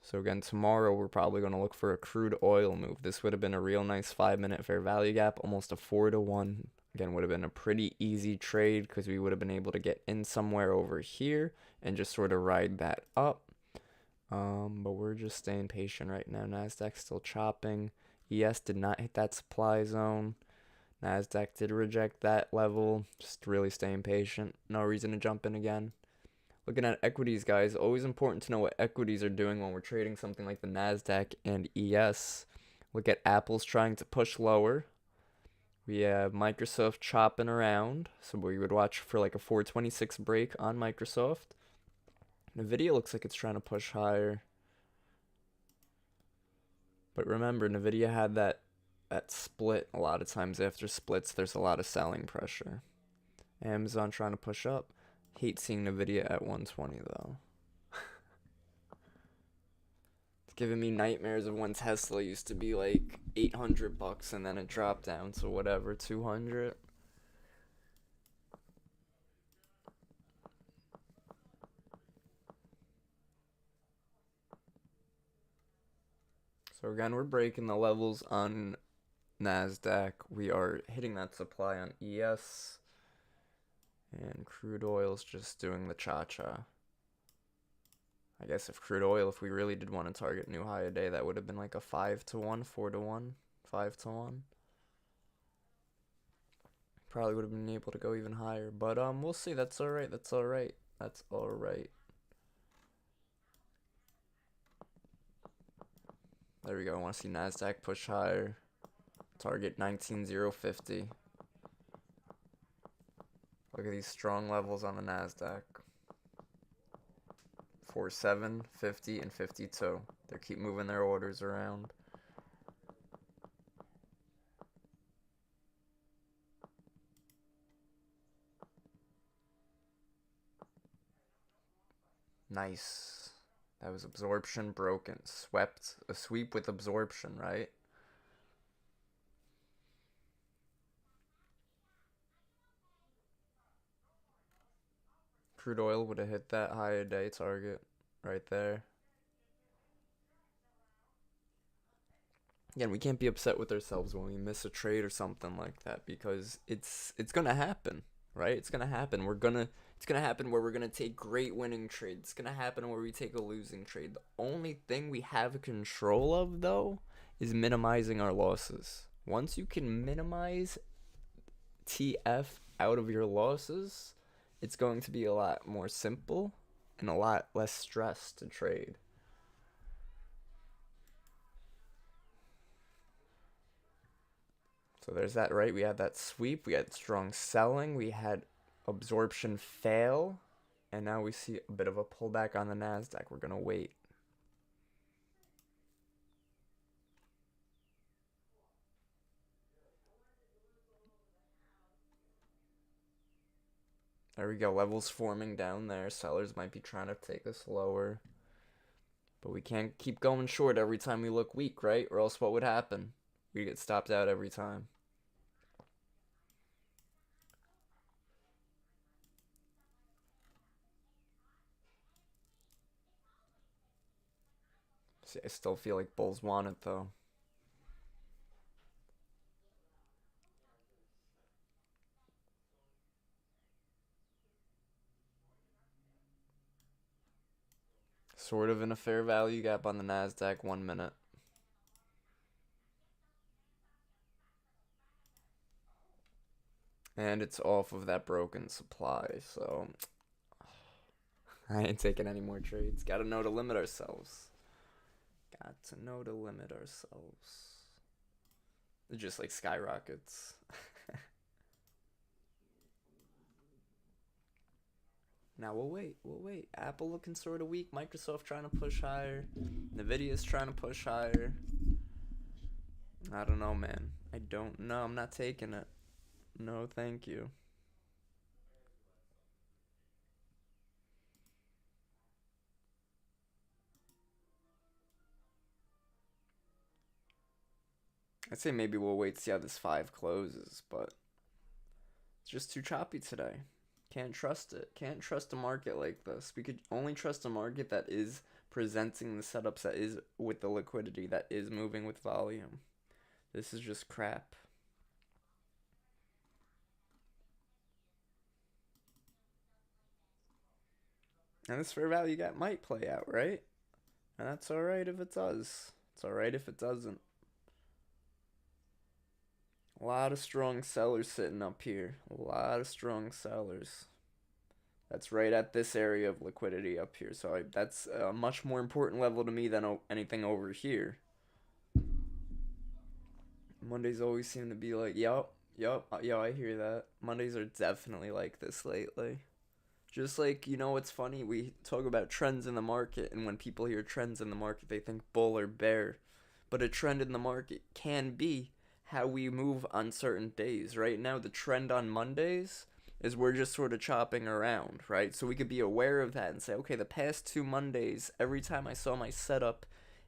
So again, tomorrow we're probably going to look for a crude oil move. This would have been a real nice 5-minute fair value gap, almost a 4-to-1. Again, would have been a pretty easy trade because we would have been able to get in somewhere over here and just sort of ride that up. But we're just staying patient right now. NASDAQ still chopping. ES did not hit that supply zone. NASDAQ did reject that level. Just really staying patient. No reason to jump in again. Looking at equities, guys. Always important to know what equities are doing when we're trading something like the NASDAQ and ES. Look at Apple's trying to push lower. We have Microsoft chopping around. So we would watch for like a 426 break on Microsoft. Nvidia looks like it's trying to push higher. But remember, Nvidia had that split. A lot of times after splits, there's a lot of selling pressure. Amazon trying to push up. Hate seeing Nvidia at 120 though. It's giving me nightmares of when Tesla used to be like $800 and then it dropped down to whatever, 200. So again, we're breaking the levels on NASDAQ. We are hitting that supply on ES. And crude oil's just doing the cha-cha. I guess if we really did want to target new high a day, that would have been like a 5-to-1, 4-to-1, 5-to-1. Probably would have been able to go even higher. But we'll see. That's alright. That's alright. That's alright. There we go. I want to see NASDAQ push higher. Target 19,050. Look at these strong levels on the NASDAQ. 47, 50, and 52. They keep moving their orders around. Nice. That was absorption broken. Swept. A sweep with absorption, right? Crude oil would have hit that higher day target right there. Again, we can't be upset with ourselves when we miss a trade or something like that, because it's gonna happen, right? It's gonna happen. It's gonna happen where we're gonna take great winning trades. It's gonna happen where we take a losing trade. The only thing we have control of, though, is minimizing our losses. Once you can minimize TF out of your losses, it's going to be a lot more simple and a lot less stress to trade. So there's that, right? We had that sweep, we had strong selling, we had absorption fail, and now we see a bit of a pullback on the NASDAQ. We're going to wait. There we go. Levels forming down there. Sellers might be trying to take us lower. But we can't keep going short every time we look weak, right? Or else what would happen? We get stopped out every time. See, I still feel like bulls want it, though. Sort of in a fair value gap on the NASDAQ, 1 minute. And it's off of that broken supply, so I ain't taking any more trades. Gotta know to limit ourselves. Got to know to limit ourselves. It just like skyrockets. Now we'll wait. Apple looking sort of weak. Microsoft trying to push higher. Nvidia's trying to push higher. I don't know, man. I don't know. I'm not taking it. No, thank you. I'd say maybe we'll wait to see how this 5 closes, but it's just too choppy today. Can't trust it. Can't trust a market like this. We could only trust a market that is presenting the setups, that is with the liquidity, that is moving with volume. This is just crap. And this fair value gap might play out, right? And that's alright if it does. It's alright if it doesn't. A lot of strong sellers sitting up here. A lot of strong sellers. That's right at this area of liquidity up here. So that's a much more important level to me than anything over here. Mondays always seem to be like, yup, yo, I hear that. Mondays are definitely like this lately. Just like, what's funny? We talk about trends in the market, and when people hear trends in the market, they think bull or bear. But a trend in the market can be how we move on certain days. Right now, the trend on Mondays is we're just sort of chopping around, right? So we could be aware of that and say, okay, the past 2 Mondays, every time I saw my setup,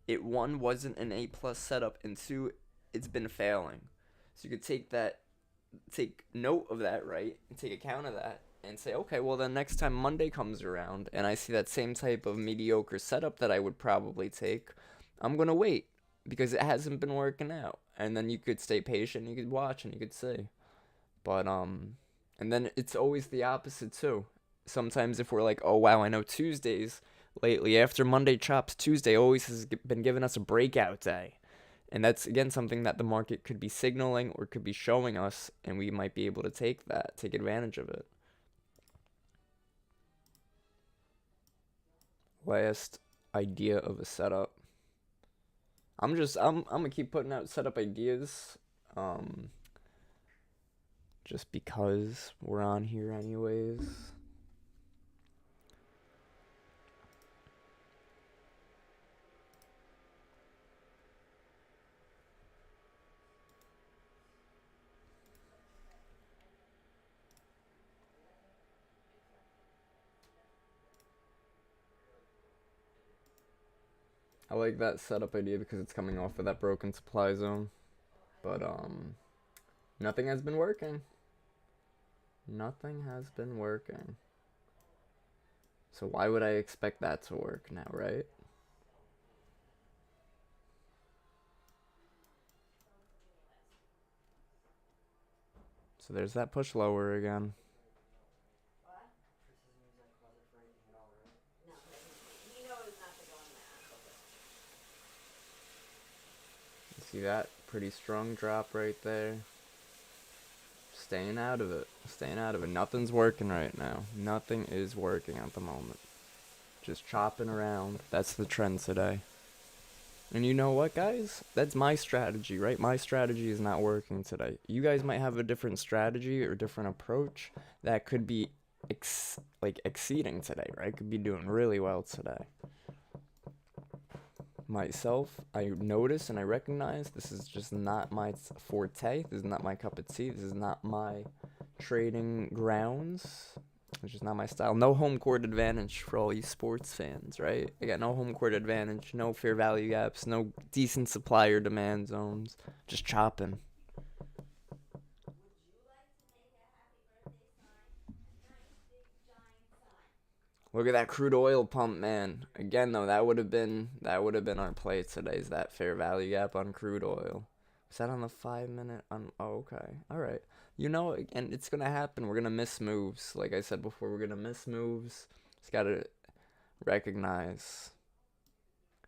it, one, wasn't an A plus setup, and two, it's been failing. So you could take note of that, right? And take account of that and say, okay, well, then next time Monday comes around and I see that same type of mediocre setup that I would probably take, I'm going to wait because it hasn't been working out. And then you could stay patient, you could watch, and you could see. But, and then it's always the opposite too. Sometimes if we're like, oh, wow, I know Tuesdays lately, after Monday chops, Tuesday always has been giving us a breakout day. And that's, again, something that the market could be signaling or could be showing us, and we might be able to take advantage of it. Last idea of a setup. I'm gonna keep putting out setup ideas. Um, just because we're on here anyways. I like that setup idea because it's coming off of that broken supply zone. But nothing has been working. Nothing has been working. So why would I expect that to work now, right? So there's that push lower again. You see that? Pretty strong drop right there. Staying out of it. Staying out of it. Nothing's working right now. Nothing is working at the moment. Just chopping around. That's the trend today. And you know what, guys? That's my strategy, right? My strategy is not working today. You guys might have a different strategy or different approach that could be exceeding today, right? Could be doing really well today. Myself, I notice and I recognize this is just not my forte. This is not my cup of tea. This is not my trading grounds. It's just not my style. No home court advantage for all you sports fans, right? I got no home court advantage, no fair value gaps, no decent supply or demand zones. Just chopping. Look at that crude oil pump, man. Again, though, that would have been our play today. Is that fair value gap on crude oil? Is that on the 5 minute? Oh, okay, all right. You know, and it's gonna happen. We're gonna miss moves. Like I said before, we're gonna miss moves. Just gotta recognize.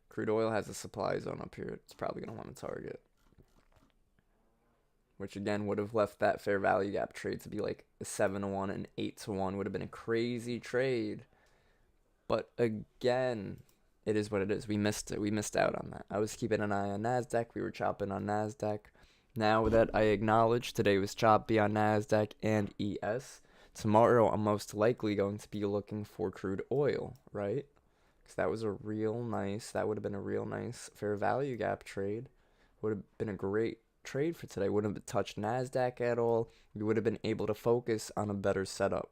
Crude oil has a supply zone up here. It's probably gonna want to target, which again would have left that fair value gap trade to be like a 7-1 and 8-1. Would have been a crazy trade. But again, it is what it is. We missed it. We missed out on that. I was keeping an eye on NASDAQ. We were chopping on NASDAQ. Now that I acknowledge today was choppy on NASDAQ and ES, tomorrow I'm most likely going to be looking for crude oil, right? Because that was a real nice, that would have been a real nice fair value gap trade. Would have been a great trade for today. Wouldn't have touched NASDAQ at all. We would have been able to focus on a better setup.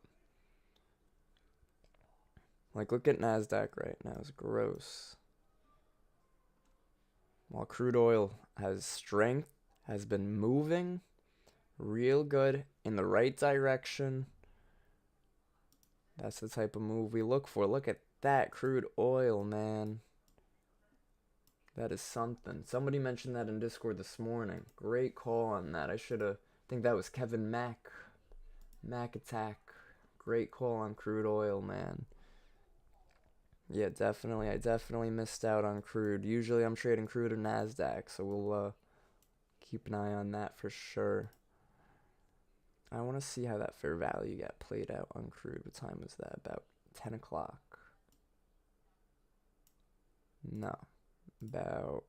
Like, look at NASDAQ right now. It's gross. While crude oil has strength, has been moving real good in the right direction. That's the type of move we look for. Look at that crude oil, man. That is something. Somebody mentioned that in Discord this morning. Great call on that. I think that was Kevin Mack. Mac Attack. Great call on crude oil, man. Yeah, definitely. I definitely missed out on crude. Usually I'm trading crude or NASDAQ, so we'll keep an eye on that for sure. I want to see how that fair value got played out on crude. What time was that? About 10 o'clock. No. About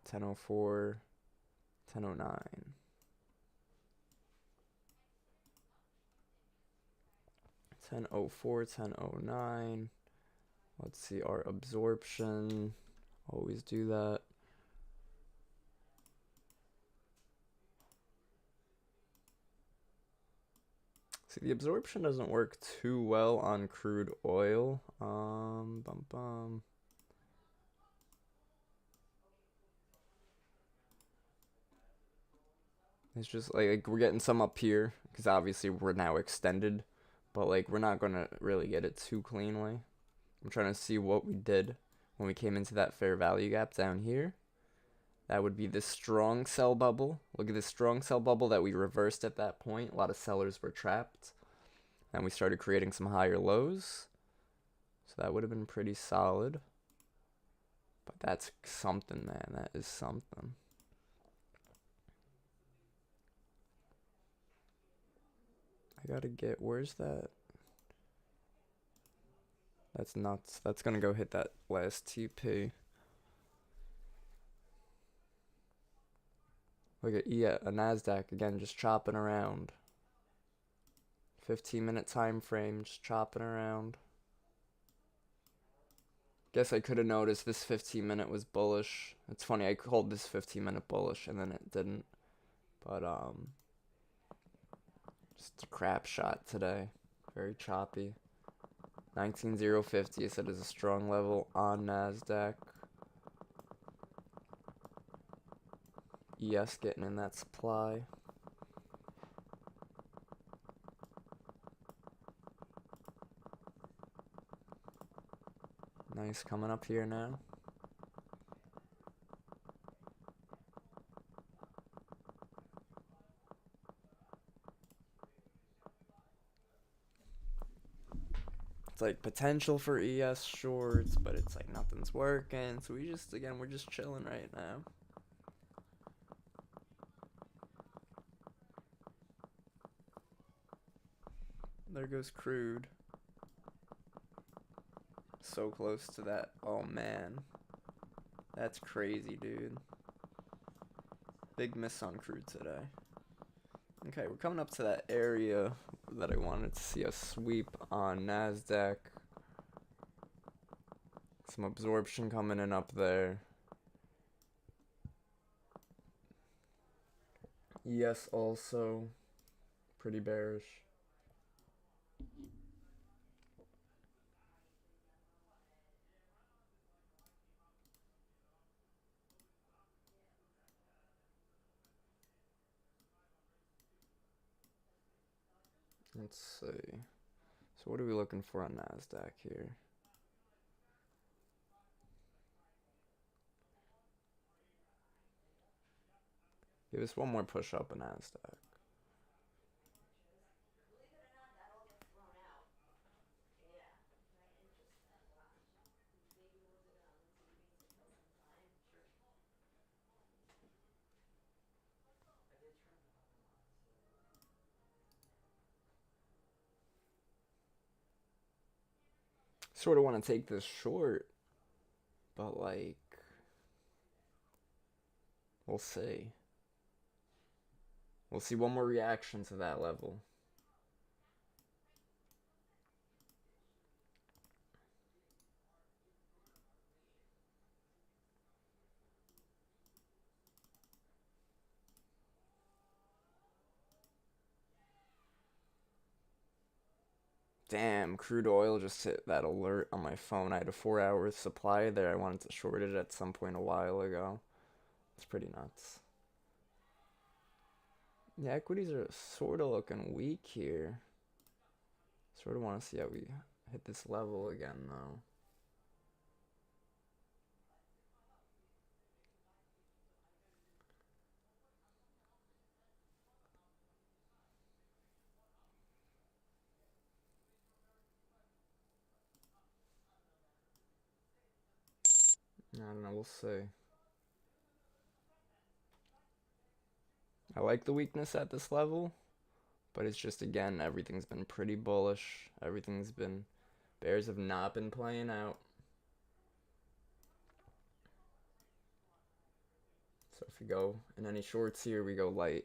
10:04, 10:09. 10:04, 10:09. Let's see our absorption. Always do that. See, the absorption doesn't work too well on crude oil. It's just like we're getting some up here because obviously we're now extended, but like we're not gonna really get it too cleanly. I'm trying to see what we did when we came into that fair value gap down here. That would be this strong sell bubble. Look at this strong sell bubble that we reversed at that point. A lot of sellers were trapped. And we started creating some higher lows. So that would have been pretty solid. But that's something, man. That is something. I gotta get, where's that? That's nuts. That's gonna go hit that last TP. Look at a NASDAQ again, just chopping around. 15-minute time frame, just chopping around. Guess I could have noticed this 15-minute was bullish. It's funny, I called this 15-minute bullish and then it didn't. But just a crap shot today. Very choppy. 19,050 I said is a strong level on NASDAQ. ES getting in that supply. Nice coming up here now. It's like potential for ES shorts, but it's like nothing's working. So we're just chilling right now. There goes crude. So close to that. Oh man. That's crazy, dude. Big miss on crude today. Okay, we're coming up to that area that I wanted to see a sweep on NASDAQ. Some absorption coming in up there. ES also pretty bearish. Let's see. So what are we looking for on NASDAQ here? Give us one more push up in NASDAQ. Sort of want to take this short, but like, we'll see. We'll see one more reaction to that level. Damn, crude oil just hit that alert on my phone. I had a 4-hour supply there. I wanted to short it at some point a while ago. It's pretty nuts. Yeah, equities are sort of looking weak here. Sort of want to see how we hit this level again, though. I don't know, we'll see. I like the weakness at this level, but it's just, again, everything's been pretty bullish. Bears have not been playing out. So if we go in any shorts here, we go light.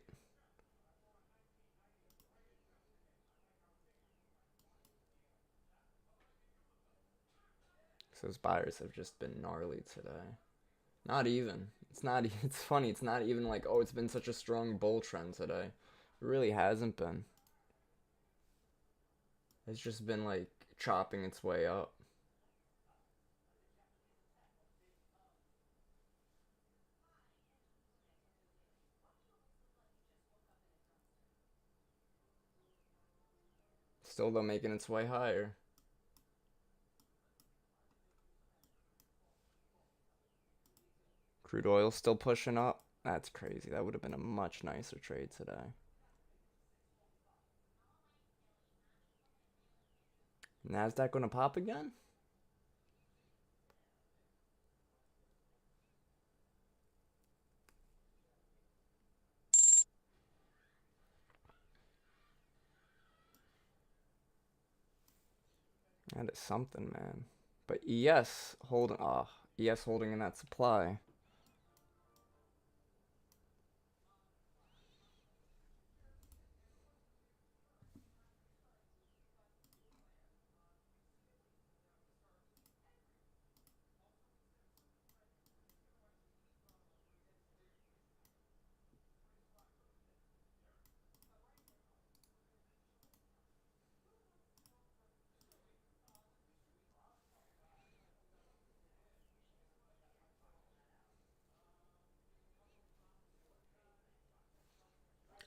So those buyers have just been gnarly today. Not even. It's funny, it's not even like, oh, it's been such a strong bull trend today. It really hasn't been. It's just been like chopping its way up. Still though making its way higher. Crude oil still pushing up. That's crazy. That would have been a much nicer trade today. NASDAQ gonna pop again? That is something, man. But ES holding, ES holding in that supply.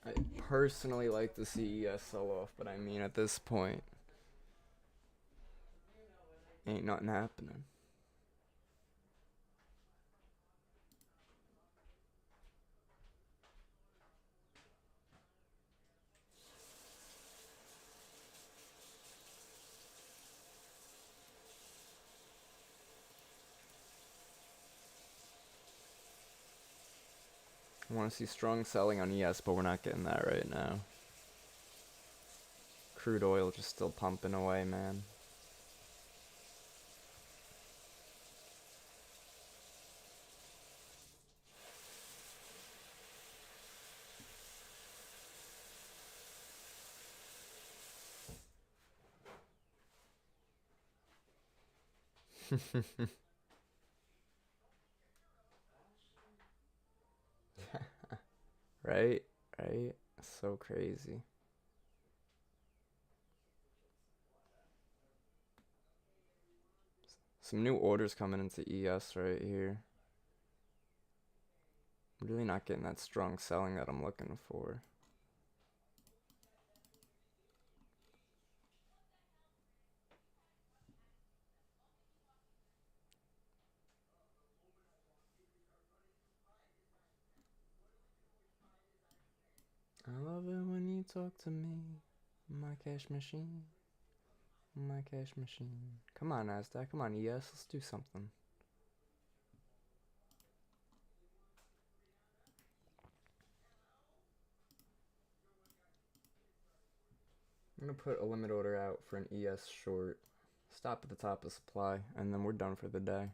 I personally like to see ES sell off, but I mean at this point, ain't nothing happening. I want to see strong selling on ES, but we're not getting that right now. Crude oil just still pumping away, man. Right? Right? So crazy. Some new orders coming into ES right here. Really not getting that strong selling that I'm looking for. I love it when you talk to me. My cash machine. My cash machine. Come on, NASDAQ. Come on, ES. Let's do something. I'm going to put a limit order out for an ES short. Stop at the top of supply, and then we're done for the day,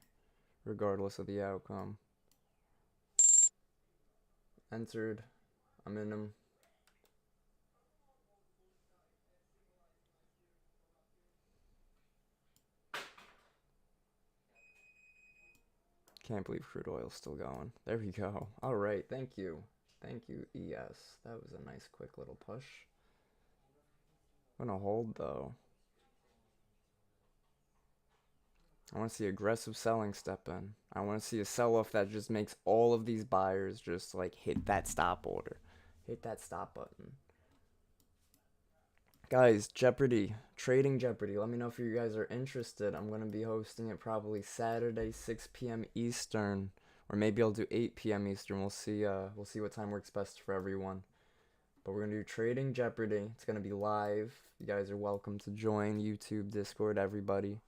regardless of the outcome. Entered. I'm in them. Can't believe crude oil's still going. There we go. All right. Thank you. Thank you, ES. That was a nice, quick little push. I'm going to hold, though. I want to see aggressive selling step in. I want to see a sell-off that just makes all of these buyers just like hit that stop order. Hit that stop button. Guys, Jeopardy, Trading Jeopardy. Let me know if you guys are interested. I'm going to be hosting it probably Saturday, 6 p.m. Eastern, or maybe I'll do 8 p.m. Eastern. We'll see what time works best for everyone. But we're going to do Trading Jeopardy. It's going to be live. You guys are welcome to join YouTube, Discord, everybody.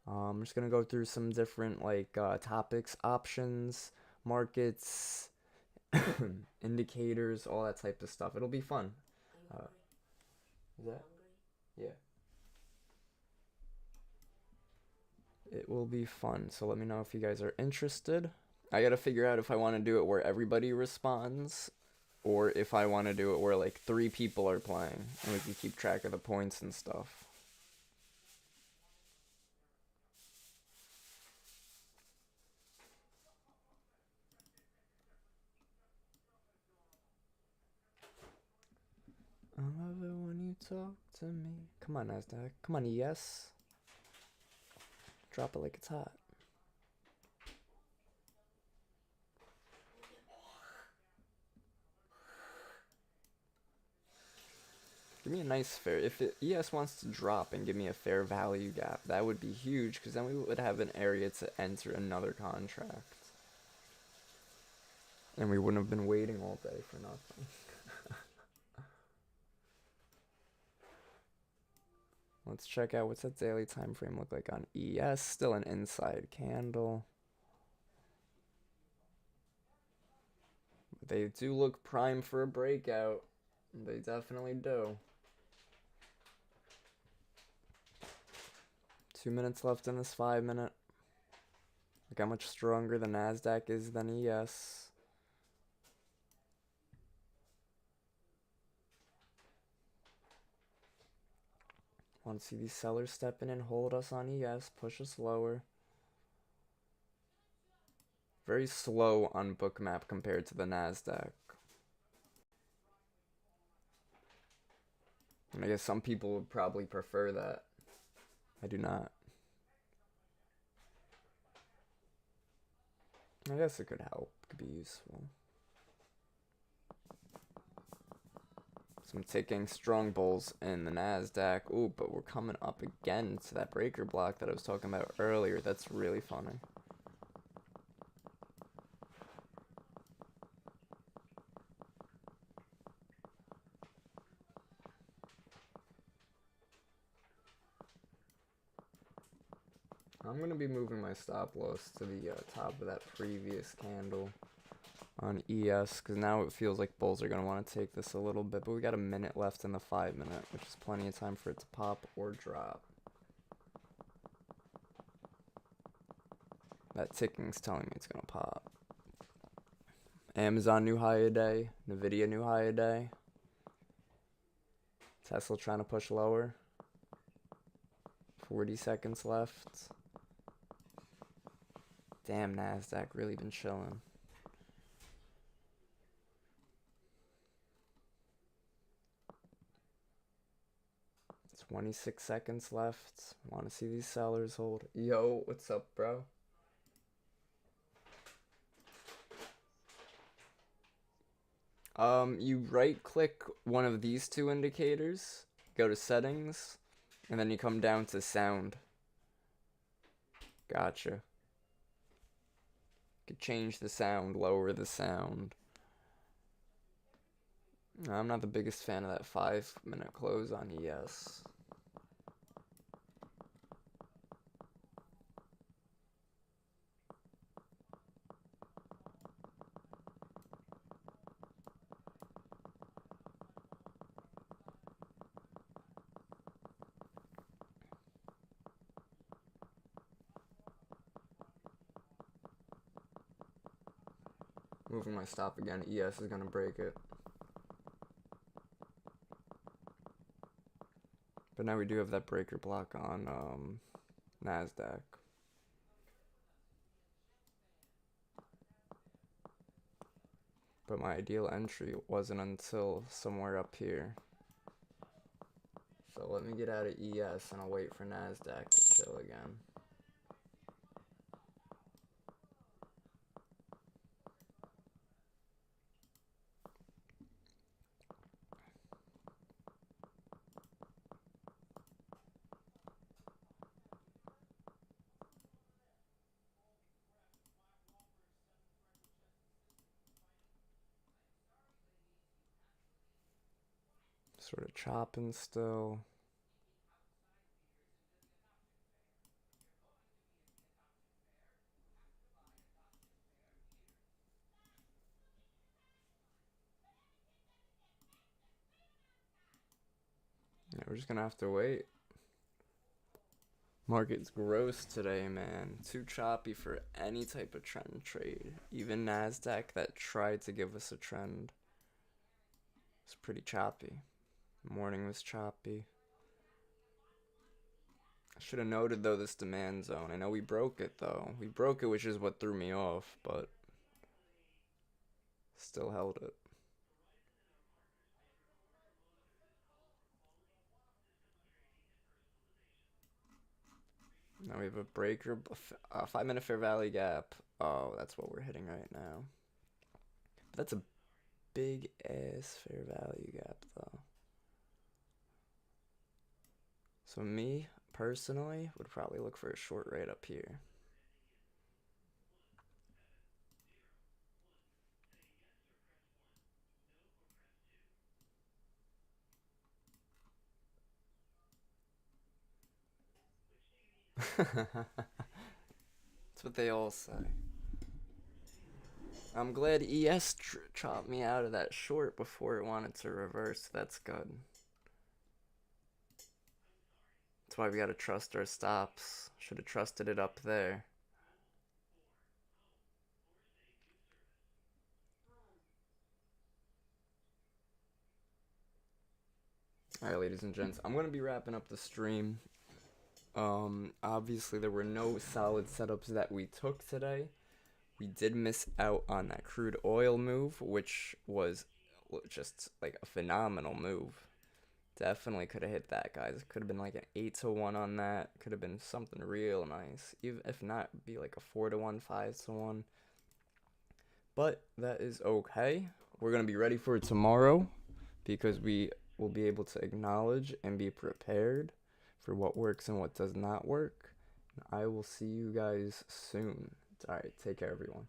I'm just going to go through some different topics, options, markets, indicators, all that type of stuff. It'll be fun. Is that? Yeah. It will be fun. So let me know if you guys are interested. I got to figure out if I want to do it where everybody responds or if I want to do it where like 3 people are playing and we can keep track of the points and stuff. I love it when you talk to me. Come on, NASDAQ. Come on, ES. Drop it like it's hot. Give me a nice fair. If ES wants to drop and give me a fair value gap, that would be huge because then we would have an area to enter another contract. And we wouldn't have been waiting all day for nothing. Let's check out what's that daily time frame look like on ES. Still an inside candle. They do look prime for a breakout. They definitely do. 2 minutes left in this 5 minute. Look how much stronger the NASDAQ is than ES. Want to see these sellers step in and hold us on ES, push us lower. Very slow on Bookmap compared to the NASDAQ. And I guess some people would probably prefer that. I do not. I guess it could help, it could be useful. So I'm taking strong bulls in the NASDAQ. Ooh, but we're coming up again to that breaker block that I was talking about earlier. That's really funny. I'm going to be moving my stop loss to the top of that previous candle on ES, because now it feels like bulls are going to want to take this a little bit, but we got a minute left in the 5 minute, which is plenty of time for it to pop or drop. That ticking's telling me it's going to pop. Amazon new high a day, Nvidia new high a day. Tesla trying to push lower. 40 seconds left. Damn, NASDAQ really been chilling. It's 26 seconds left. Want to see these sellers hold. Yo, what's up, bro? You right click one of these two indicators, go to settings, and then you come down to sound. Gotcha. Could change the sound, lower the sound. I'm not the biggest fan of that 5 minute close on ES. Moving my stop again. ES is going to break it. But now we do have that breaker block on NASDAQ. But my ideal entry wasn't until somewhere up here. So let me get out of ES and I'll wait for NASDAQ to chill again. Sort of chopping still. Yeah, we're just gonna have to wait. Market's gross today, man. Too choppy for any type of trend trade. Even NASDAQ that tried to give us a trend. It's pretty choppy. Morning was choppy. I should have noted though this demand zone. I know we broke it though. We broke it, which is what threw me off, but still held it. Now we have a breaker, 5 minute fair value gap. Oh, that's what we're hitting right now. That's a big ass fair value gap though. So me, personally, would probably look for a short right up here. That's what they all say. I'm glad ES chopped me out of that short before it wanted to reverse. That's good. That's why we gotta trust our stops. Should have trusted it up there. Alright, ladies and gents, I'm gonna be wrapping up the stream. Obviously there were no solid setups that we took today. We did miss out on that crude oil move, which was just like a phenomenal move. Definitely could have hit that, guys. Could have been like an 8-1 on that. Could have been something real nice. Even if not, be like a 4-1, 5-1. But that is okay. We're gonna be ready for it tomorrow because we will be able to acknowledge and be prepared for what works and what does not work. I will see you guys soon. All right, take care, everyone.